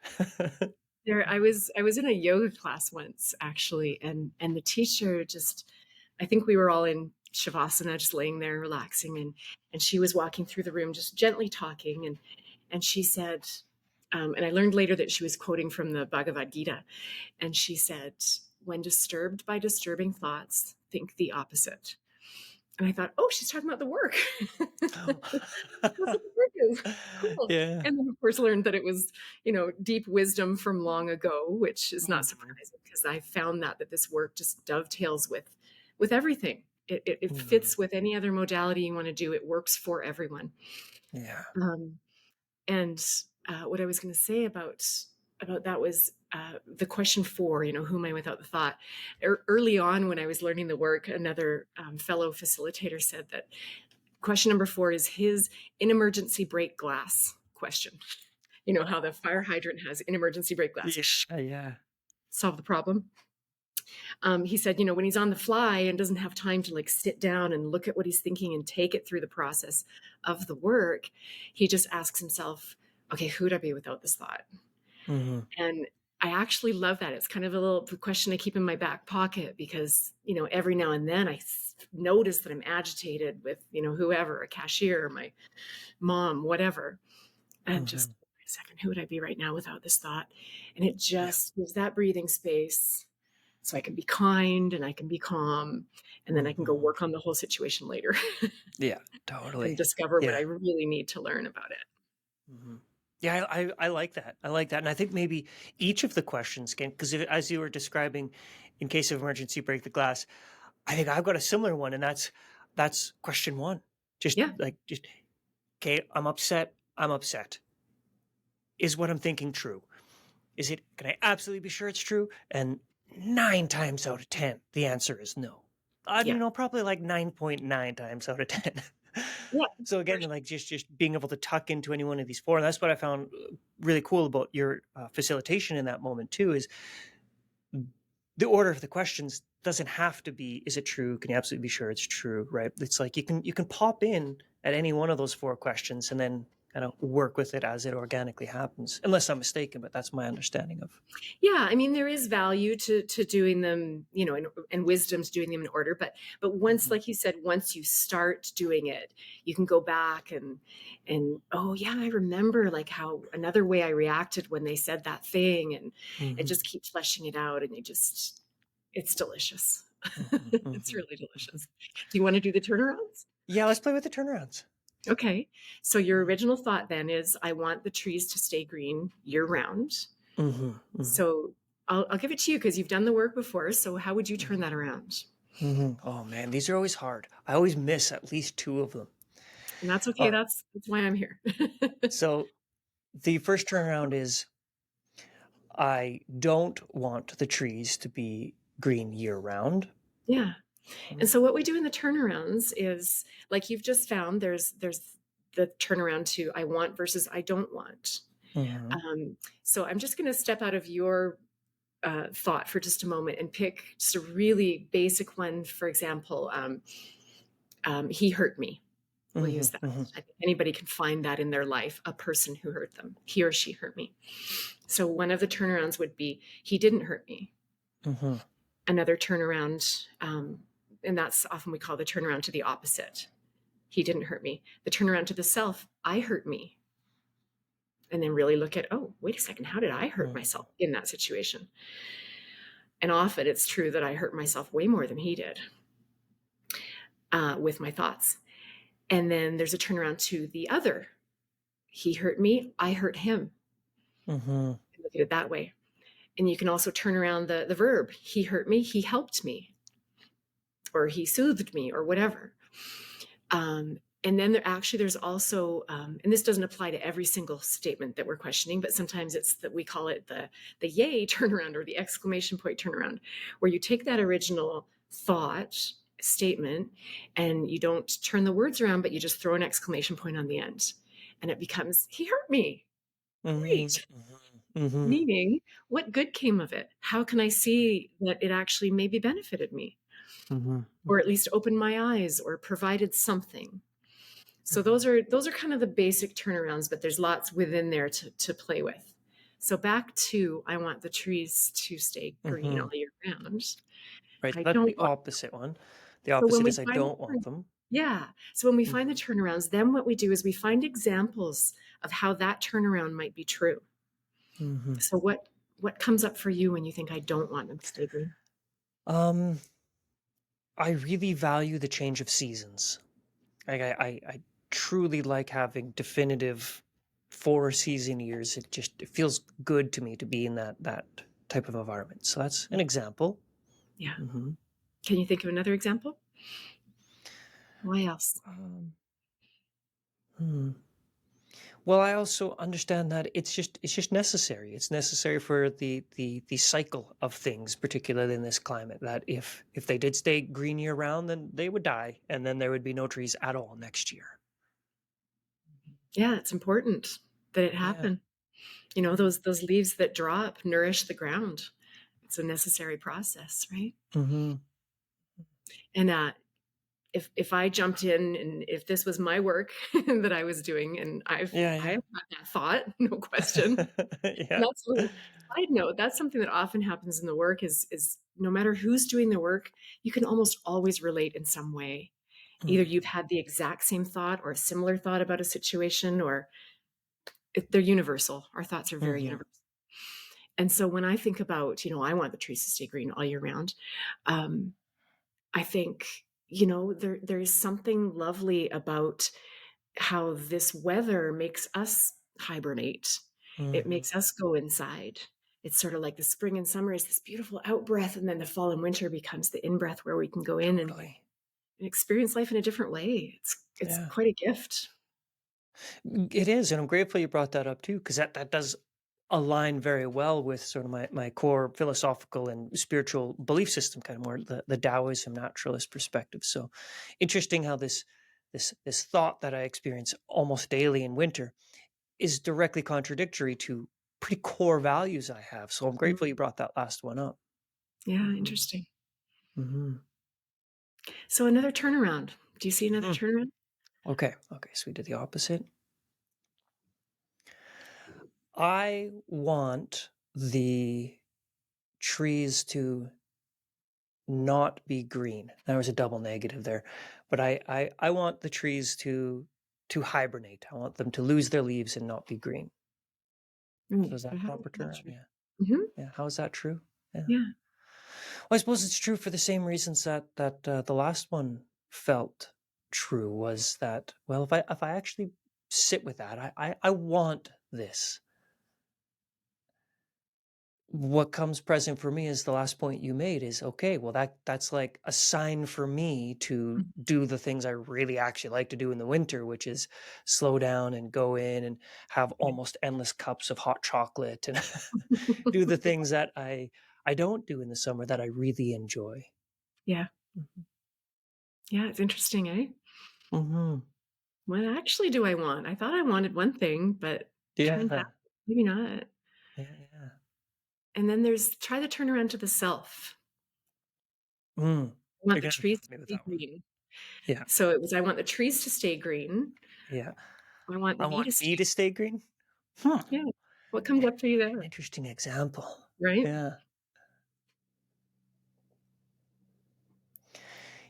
I was in a yoga class once actually, and the teacher just I think we were all in shavasana, just laying there relaxing, and she was walking through the room, just gently talking, and she said, and I learned later that she was quoting from the Bhagavad Gita, and she said, "When disturbed by disturbing thoughts, think the opposite." And I thought, "Oh, she's talking about the work." That's what the work is. Cool. Yeah. And then, of course, learned that it was, deep wisdom from long ago, which is not Mhm. surprising because I found that this work just dovetails with everything. It Mhm. fits with any other modality you want to do. It works for everyone. Yeah. Um, and what I was going to say about that was the question 4. Who am I without the thought? Early on, when I was learning the work, another fellow facilitator said that question number 4 is his in emergency break glass question. You know how the fire Oh. hydrant has in emergency break glass. Yeah, yeah. Solve the problem. He said, when he's on the fly and doesn't have time to like sit down and look at what he's thinking and take it through the process of the work, he just asks himself, okay, who'd I be without this thought? Mhm. And I actually love that. It's kind of a little question I keep in my back pocket because, every now and then I notice that I'm agitated with, whoever, a cashier, my mom, whatever. And just Mhm. wait a second, who would I be right now without this thought? And it Yeah. just gives that breathing space so I can be kind and I can be calm, and then I can go Mhm. work on the whole situation later Yeah, and totally. discover what I Yeah. really need to learn about it. Mhm. Yeah, I like that. I like that, and I think maybe each of the questions can, because as you were describing, in case of emergency, break the glass. I think I've got a similar one, and that's question one. Yeah, Just okay. I'm upset. I'm upset. Is what I'm thinking true? Is it? Can I absolutely be sure it's true? And 9 times out of 10, the answer is no. yeah, Probably like 9.9 times out of 10. yeah, So for again, sure. like just being able to tuck into any one of these four, and that's what I found really cool about your facilitation in that moment too. Is the order of the questions doesn't have to be, is it true? Can you absolutely be sure it's true? Right? It's like you can pop in at any one of those four questions and then kind of work with it as it organically happens, unless I'm mistaken, but that's my understanding of. Yeah, I mean, there is value to doing them, and wisdom to doing them in order. But once, Hmm. like you said, once you start doing it, you can go back and oh yeah, I remember like how another way I reacted when they said that thing, and Hmm. just keep fleshing it out, and it's delicious. Hmm. It's Hmm. really Hmm. delicious. Do you want to do the turnarounds? Yeah, let's play with the turnarounds. Okay. So your original thought then is I want the trees to stay green year round. Hmm. Hmm. So I'll give it to you because you've done the work before. So how would you turn that around? Hmm. Oh man, these are always hard. I always miss at least two of them. And that's okay. Uh, That's why I'm here. so the first turnaround is I don't want the trees to be green year round. Yeah. And so what we do in the turnarounds is like you've just found there's the turnaround to I want versus I don't want. Mm-hmm. So I'm just going to step out of your thought for just a moment and pick just a really basic one. For example, he hurt me. We'll Mm-hmm. use that. Mm-hmm. I think anybody can find that in their life, a person who hurt them. He or she hurt me. So one of the turnarounds would be, he didn't hurt me. Mm-hmm. Another turnaround, and that's often we call the turnaround to the opposite. He didn't hurt me. The turnaround to the self, I hurt me. And then really look at, oh, wait a second, how did I hurt myself in that situation? And often it's true that I hurt myself way more than he did with my thoughts. And then there's a turnaround to the other. He hurt me, I hurt him. Mm-hmm. Look at it that way. And you can also turn around the verb. He hurt me, he helped me, or he soothed me, or whatever. And then there's also, and this doesn't apply to every single statement that we're questioning, but sometimes it's that we call it the yay turnaround or the exclamation point turnaround, where you take that original thought statement and you don't turn the words around, but you just throw an exclamation point on the end. And it becomes, he hurt me. Mm-hmm. Great. Mm-hmm. Meaning, what good came of it? How can I see that it actually maybe benefited me, Mm-hmm. or at least opened my eyes, or provided something? So Mm-hmm. those are kind of the basic turnarounds, but there's lots within there to play with. So back to I want the trees to stay green Mm-hmm. all year round. Right. I That's don't the want. opposite one. The So when opposite we is I find don't want them. yeah, so when we find the Mm-hmm. turnarounds, then what we do is we find examples of how that turnaround might be true. Mm-hmm. So what comes up for you when you think I don't want them to stay green? Um, I really value the change of seasons. I truly like having definitive 4 season years. It feels good to me to be in that type of environment. So that's an example. Yeah. Hmm. Can you think of another example? Why else? Um, hmm. Well, I also understand that it's just necessary. It's necessary for the cycle of things, particularly in this climate. That if they did stay green year round, then they would die, and then there would be no trees at all next year. Yeah, it's important that it Yeah. happen. Those leaves that drop nourish the ground. It's a necessary process, right? Mm-hmm. And if I jumped in and if this was my work that I was doing, and I've Yeah. had that thought, no question. And Yeah. that's a side note. That's something that often happens in the work is no matter who's doing the work, you can almost always relate in some way. Either Mhm. you've had the exact same thought or a similar thought about a situation, or they're universal. Our thoughts are very Mhm. universal. And so when I think about, I want the trees to stay green all year round. Um, I think, there is something lovely about how this weather makes us hibernate. It Mhm. makes us go inside. It's sort of like the spring and summer is this beautiful out breath, and then the fall and winter becomes the in breath where we can go in and Totally. experience life in a different way. It's Yeah. quite a gift. It is, and I'm grateful you brought that up too, because that does align very well with sort of my core philosophical and spiritual belief system, kind of more the Taoism naturalist perspective. So interesting how this thought that I experience almost daily in winter is directly contradictory to pretty core values I have. So I'm grateful you Mm, brought that last one up. yeah, Hmm. interesting. Hmm. So another turnaround. Do you see another Hmm. turnaround? Okay. Okay. So we did the opposite. I want the trees to not be green. There was a double negative there, but I want the trees to hibernate. I want them to lose their leaves and not be green. So Mm, is but that how is proper that turnaround? true? Yeah. Mhm. Yeah. How is that true? Yeah. Yeah. Well, I suppose it's true for the same reasons that the last one felt true. Was that, well, if I actually sit with that, I want this. What comes present for me is the last point you made is okay, well that's like a sign for me to Mhm. do the things I really actually like to do in the winter, which is slow down and go in and have Right. almost endless cups of hot chocolate and do the things that I don't do in the summer that I really enjoy. Yeah. Mhm. Yeah, it's interesting, eh? Mhm. What actually do I want? I thought I wanted one thing, but turns out Yeah. maybe not. Yeah, yeah. And then there's try the turnaround to the self. Mm. I want You're the gonna trees help to me with stay that one. green. Yeah, So it was I want the trees to stay green. yeah. I want I me want to me stay. to stay green? Hmm. Yeah. What comes up for you An there? interesting example. Right? Yeah.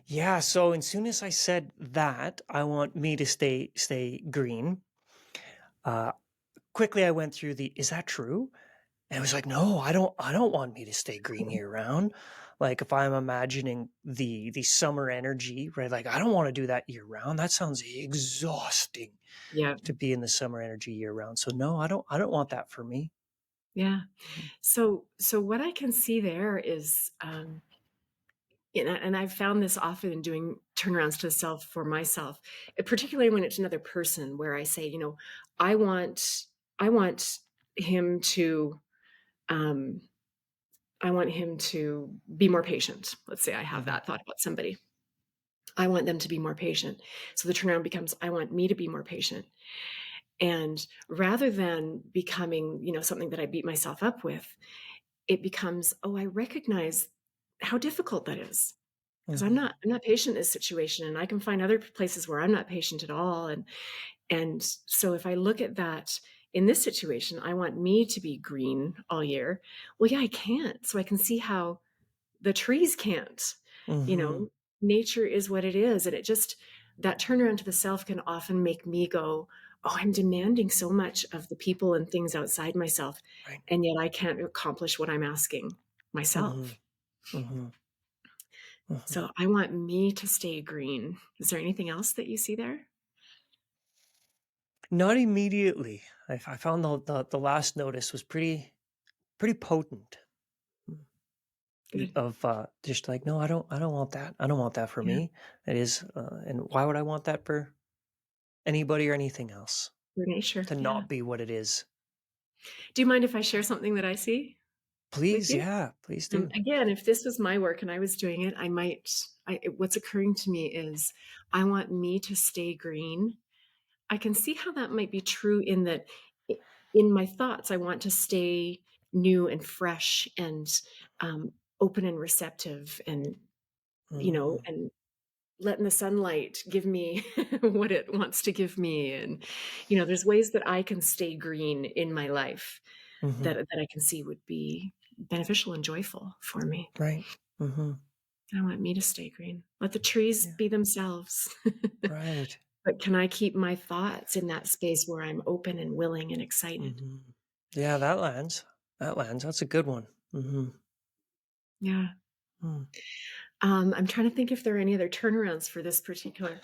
Yeah, so as soon as I said that, I want me to stay green, uh, quickly I went through the, "Is that true?" And I was like, "No, I don't want me to stay green year round." Like, if I'm imagining the summer energy, right, like, I don't wanna do that year round, that sounds exhausting Yeah. to be in the summer energy year round. So, no, I don't want that for me. Yeah. Mhm, So what I can see there is, and I've found this often in doing turnarounds to the self for myself, particularly when it's another person, where I say, I want, I want him to, um, I want him to be more patient. Let's say I have mhm, that thought about somebody. I want them to be more patient. So the turnaround becomes, I want me to be more patient. And rather than becoming, something that I beat myself up with, it becomes, oh, I recognize how difficult that is. Because I'm mhm, not patient in this situation, and I can find other places where I'm not patient at all. And so if I look at that in this situation, I want me to be green all year. Well, yeah, I can't. So I can see how the trees can't. You mhm, know, nature is what it is. And it just, that turnaround to the self can often make me go, oh, I'm demanding so much of the people and things outside myself. right, And yet I can't accomplish what I'm asking mhm, myself. mhm, mhm. So I want me to stay green. Is there anything else that you see there? Not immediately. I found the last notice was pretty potent. Mm. Good. Of just like, no, I don't want that. I don't want that for Yeah, me. It is, and why would I want that for anybody or anything else? for nature. To Yeah. not be what it is. Do you mind if I share something that I see with Please, you? yeah, please do. Again, if this was my work and I was doing it, what's occurring to me is I want me to stay green. I can see how that might be true in that i- in my thoughts, I want to stay new and fresh and open and receptive Mm, and letting the sunlight give me what it wants to give me. And, there's ways that I can stay green in my life mhm, that I can see would be beneficial and joyful for me. right. Mhm, I want me to stay green. Let the trees yeah, be themselves. right. but can I keep my thoughts in that space where I'm open and willing and excited? Mhm. Yeah, that lands. That lands. That's a good one. Yeah. Mm. I'm trying to think if there are any other turnarounds for this particular.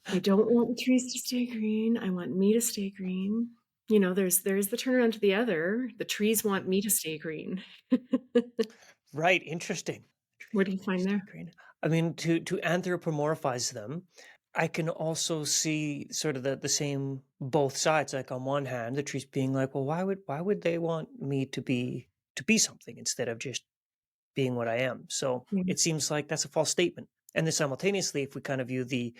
I don't want the trees to stay green. I want me to stay green. You know, there's the turnaround to the other. The trees want me to stay green. Right, interesting. What Trees do you want me to find stay there? green. I mean, to anthropomorphize them, I can also see sort of the same both sides. Like on one hand, the trees being like, well, why would they want me to be something instead of just being what I am? So Yeah. it seems like that's a false statement. And then simultaneously, if we kind of view the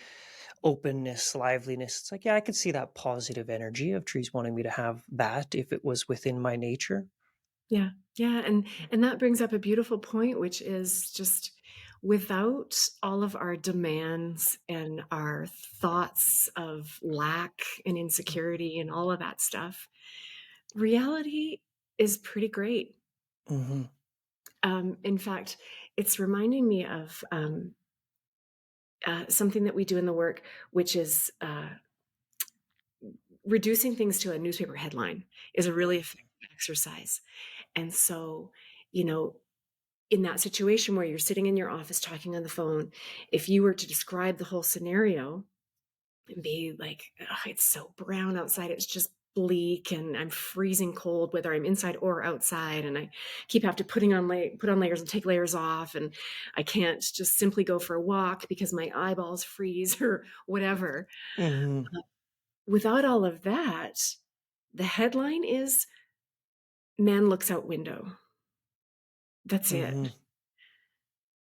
openness, liveliness, it's like, yeah, I could see that positive energy of trees wanting me to have that if it was within my nature. Yeah. Yeah, and that brings up a beautiful point, which is just without all of our demands and our thoughts of lack and insecurity and all of that stuff, reality is pretty great. Mm-hmm. In fact, it's reminding me of something that we do in the work, which is reducing things to a newspaper headline is a really effective exercise. And so, you know, in that situation where you're sitting in your office talking on the phone, if you were to describe the whole scenario and be like, "Ugh, it's so brown outside, it's just bleak, and I'm freezing cold, whether I'm inside or outside, and I keep have to put on layers and take layers off, and I can't just simply go for a walk because my eyeballs freeze," or whatever. Mm-hmm. Without all of that, the headline is "Man looks out window." That's Mm-hmm. it.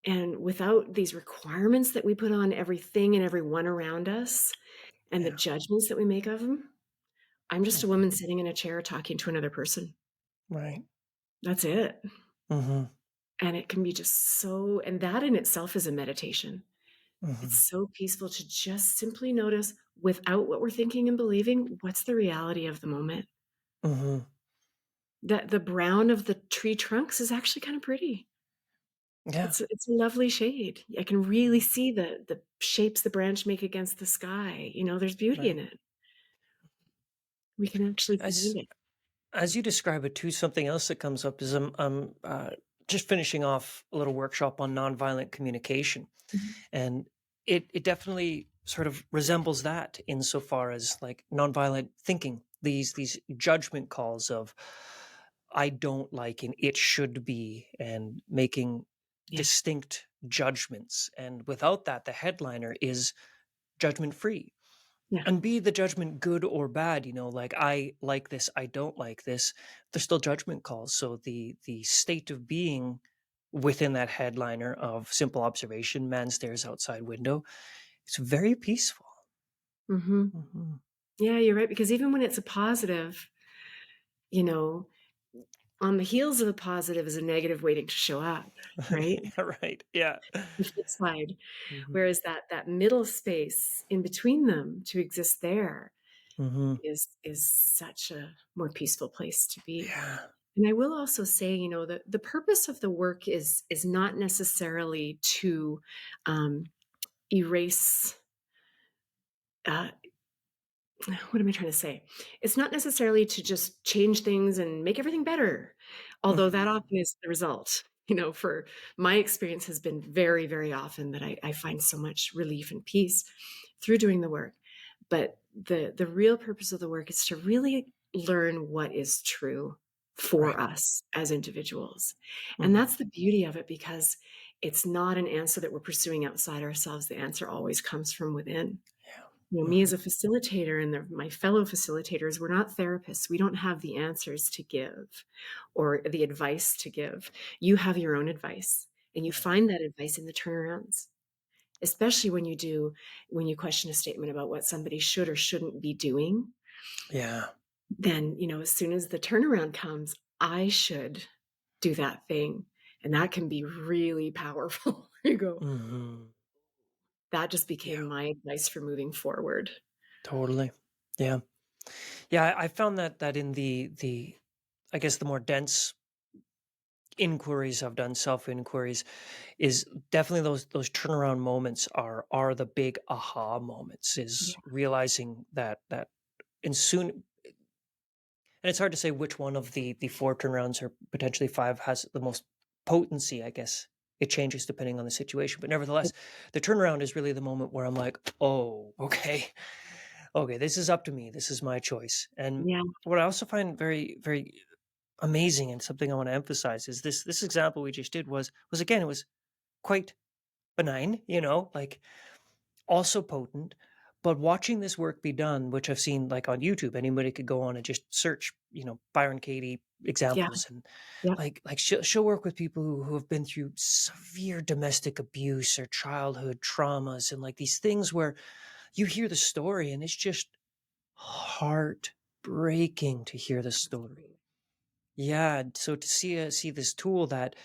And without these requirements that we put on everything and everyone around us and the Yeah. judgments that we make of them, I'm just a Mhm. woman sitting in a chair talking to another person. Right. That's it. Mhm. And it can be just so, and that in itself is a meditation. It's Mhm. so peaceful to just simply notice without what we're thinking and believing, what's the reality of the moment. Mhm. That the brown of the tree trunks is actually kind of pretty. Yeah. It's a lovely shade. I can really see the shapes the branch make against the sky. You know, there's beauty in Right. it. We can actually find As it. as you describe it too, something else that comes up is I'm just finishing off a little workshop on nonviolent communication, Mhm. and it definitely sort of resembles that insofar as like nonviolent thinking. These judgment calls of I don't like and it should be, and making Yeah, distinct judgments. And without that, the headliner is judgment free. yeah. And be the judgment good or bad, like I like this, I don't like this, they're still judgment calls. So the state of being within that headliner of simple observation, man stares outside window, it's very peaceful. Mhm. Hmm. Yeah, you're right, because even when it's a positive, you know, on the heels of a positive is a negative waiting to show up, right? Yeah, right. Yeah. The flip side. Hmm. Whereas that middle space in between them to exist there Hmm. is such a more peaceful place to be. Yeah. And I will also say, you know, the purpose of the work is not necessarily to erase uh, what am I trying to say? It's not necessarily to just change things and make everything better, although that Hmm. often is the result. You know, for my experience has been very, very often that I find so much relief and peace through doing the work. But the real purpose of the work is to really learn what is true for Right. us as individuals. And Hmm. that's the beauty of it because it's not an answer that we're pursuing outside ourselves. The answer always comes from within. Yeah. You know, me Hmm. as a facilitator and my fellow facilitators, we're not therapists. We don't have the answers to give or the advice to give. You have your own advice, and you Right. find that advice in the turnarounds, especially when you question a statement about what somebody should or shouldn't be doing. Yeah. Then, you know, as soon as the turnaround comes, I should do that thing. And that can be really powerful. You go, Hmm. that just Yeah. became my advice for moving forward. Totally. Yeah. Yeah. I found that in the I guess the more dense inquiries I've done, self inquiries, is definitely those turnaround moments are the big aha moments. Is Yeah. realizing that and soon, and it's hard to say which one of the four turnarounds or potentially five has the most potency. I guess it changes depending on the situation, but nevertheless, the turnaround is really the moment where I'm like, oh, okay, okay, this is up to me. This is my choice. And Yeah. what I also find very, very amazing and something I want to emphasize is this example we just did was again, it was quite benign, like also potent. But watching this work be done, which I've seen like on YouTube, anybody could go on and just search, Byron Katie Yeah. examples, and Yeah. like she'll work with people who have been through severe domestic abuse or childhood traumas, and like these things where you hear the story and it's just heartbreaking to hear the story. Absolutely. Yeah, so to see this tool that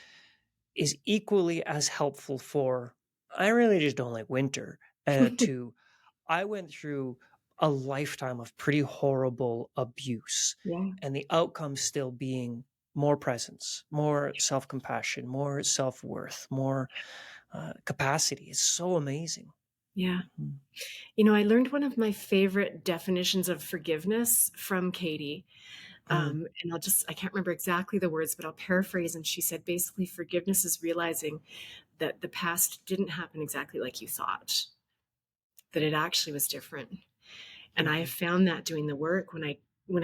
is equally as helpful for, I really just don't like winter, to I went through a lifetime of pretty horrible abuse, Yeah. and the outcome still being more presence, more self-compassion, more self-worth, more capacity. It's so amazing. Yeah. Mhm. I learned one of my favorite definitions of forgiveness from Katie. Mhm. And I can't remember exactly the words, but I'll paraphrase. And she said basically, forgiveness is realizing that the past didn't happen exactly like you thought, that it actually was different. And I have Mhm. found that doing the work when I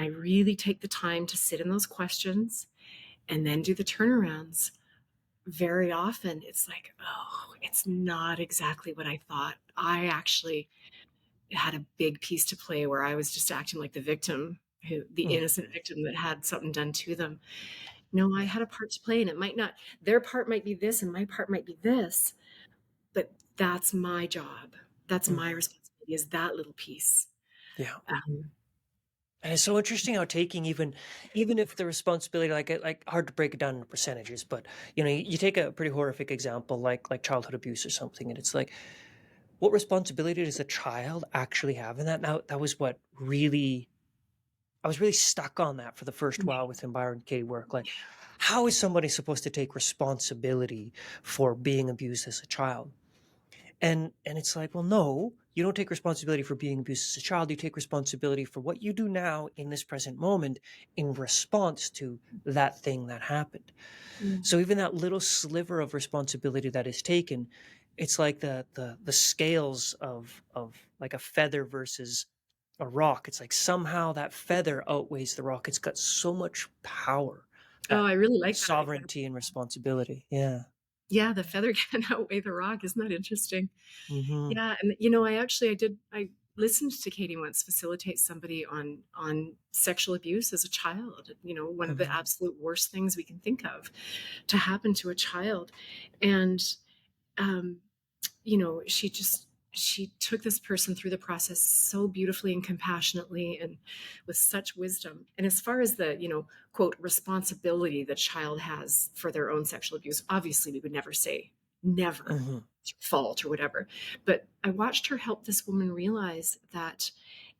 really take the time to sit in those questions and then do the turnarounds, very often it's like, oh, it's not exactly what I thought. I actually had a big piece to play where I was just acting like the victim, the innocent Mhm. victim that had something done to them. No, I Yeah. had a part to play, and it might not, their part might be this, and my part might be this, but that's my job. That's my Mhm. responsibility, is that little piece. Yeah. Um, And it's so interesting how taking even if the responsibility, like hard to break it down into percentages, but you take a pretty horrific example like childhood abuse or something, and it's like, what responsibility does a child actually have in that? Now that was what really I was really stuck on that for the first while within Byron Katie work. Like, how is somebody supposed to take responsibility for being abused as a child? And it's like, well, no, you don't take responsibility for being abused as a child. You take responsibility for what you do now in this present moment in response to that thing that happened. yeah. So even that little sliver of responsibility that is taken, it's like the scales of like a feather versus a rock. It's like somehow that feather outweighs the rock. It's got so much power, Oh, that I really like that example. sovereignty and responsibility. Yeah. Yeah, the feather can outweigh the rock. Isn't that interesting? Hmm. Yeah, and I listened to Katie once facilitate somebody on sexual abuse as a child. One of the Hmm. absolute worst things we can think of to happen to a child. And um, she took this person through the process so beautifully and compassionately and with such wisdom. And as far as the, quote, responsibility the child has for their own sexual abuse, obviously we would never say never, Hmm. it's your fault or whatever. But I watched her help this woman realize that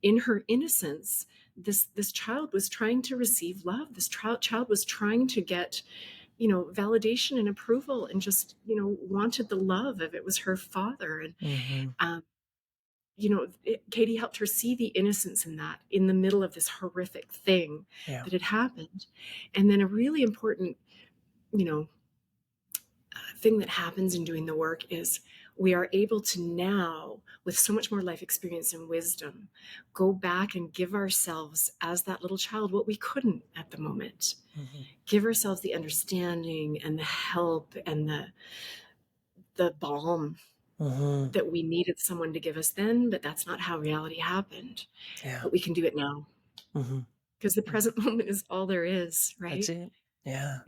in her innocence, this child was trying to receive love. This child was trying to get validation and approval, and just wanted the love if it was her father. And Hmm. um, Katie helped her see the innocence in that, in the middle of this horrific thing Yeah. that had happened. And then a really important you know thing that happens in doing the work is we are able to now, with so much more life experience and wisdom, go back and give ourselves, as that little child, what we couldn't at the moment. Hmm. Give ourselves the understanding and the help and the balm Hmm. that we needed someone to give us then, but that's not how reality happened. Yeah. But we can do it now, Hmm. because the present moment is all there is, That's right? it. Yeah.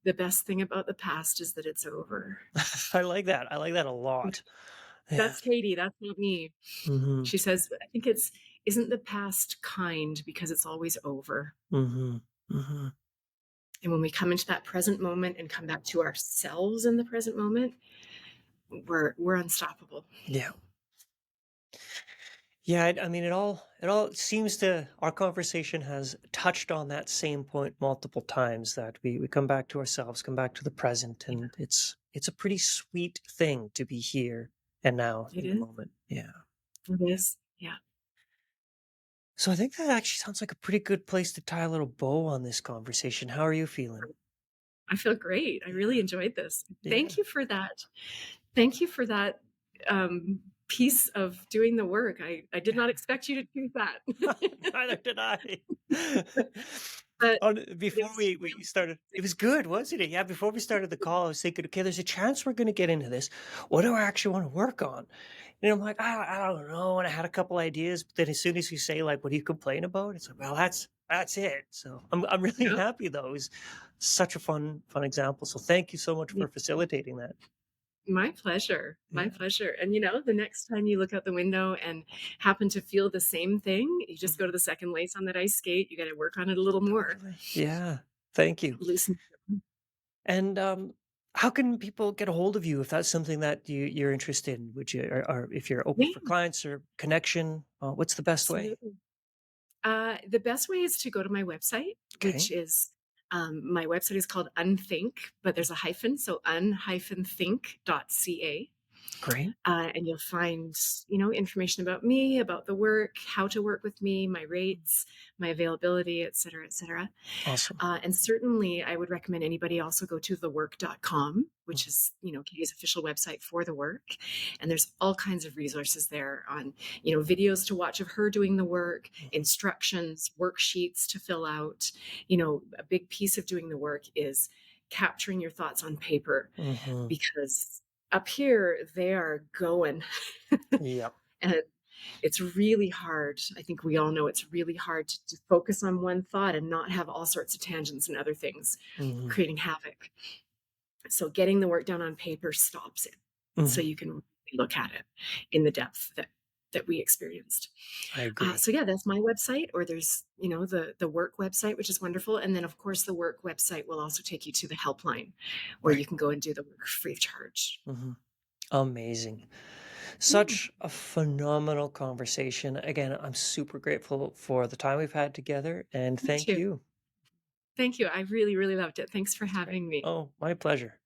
The best thing about the past is that it's over. I like that. I like that a lot. Yeah. That's Katie, that's not me. Hmm. She says, I think it's, isn't the past kind because it's always over? Hmm. Hmm. And when we come into that present moment and come back to ourselves in the present moment, we're unstoppable. Yeah. Yeah, I mean, it all seems to our conversation has touched on that same point multiple times that we come back to ourselves, come back to the present, Yeah, and it's a pretty sweet thing to be here and now it in the is. moment. Yeah. It is. Yeah. So I think that actually sounds like a pretty good place to tie a little bow on this conversation. How are you feeling? I feel great. I really Yeah. enjoyed this. Yeah. Thank you for that. Thank you for that piece of doing the work. I did not expect you to do that. Neither did I. But it Before was we really started, it amazing. was good, wasn't it? Yeah, before we started the call, I was thinking, okay, there's a chance we're going to get into this. What do I actually want to work on? And I'm like, I don't know. And I had a couple ideas, but then as soon as you say, like, what do you complain about? It's like, well, that's it. So I'm really Yeah. happy though. It was such a fun example. So thank you so much Yeah. for facilitating that. My pleasure. My Yeah. pleasure. And the next time you look out the window and happen to feel the same thing, you just go to Mhm. the second lace on that ice skate. You got to work on it a little more. Totally. Yeah. Thank you. Loosen. And, how can people get a hold of you if that's something that you're interested in? Would you or if you're open Yeah, for clients or connection, what's the best way? absolutely. The best way is to go to my website, Okay, which is my website is called Unthink, but there's a hyphen, so un-think.ca. great. And you'll find, information about me, about the work, how to work with me, my rates, my availability, et cetera, et cetera. Awesome. And certainly, I would recommend anybody also go to thework.com, which Mhm, is, Katie's official website for the work. And there's all kinds of resources there on, videos to watch of her doing the work, mhm, instructions, worksheets to fill out. A big piece of doing the work is capturing your thoughts on paper mhm. because up here they are going. Yep. And it's really hard. I think we all know it's really hard to focus on one thought and not have all sorts of tangents and other things Mhm, creating havoc. So getting the work down on paper stops it. So mhm. you can really look at it in the depth that we experienced. I agree. So yeah, that's my website, or there's the work website, which is wonderful, and then of course the work website will also take you to the helpline, where Right. you can go and do the work free of charge. Mhm. Amazing. Yeah, Such a phenomenal conversation. Again, I'm super grateful for the time we've had together, and me thank too. you. Thank you. I really, really loved it. Thanks for That's great. having me. Oh, my pleasure.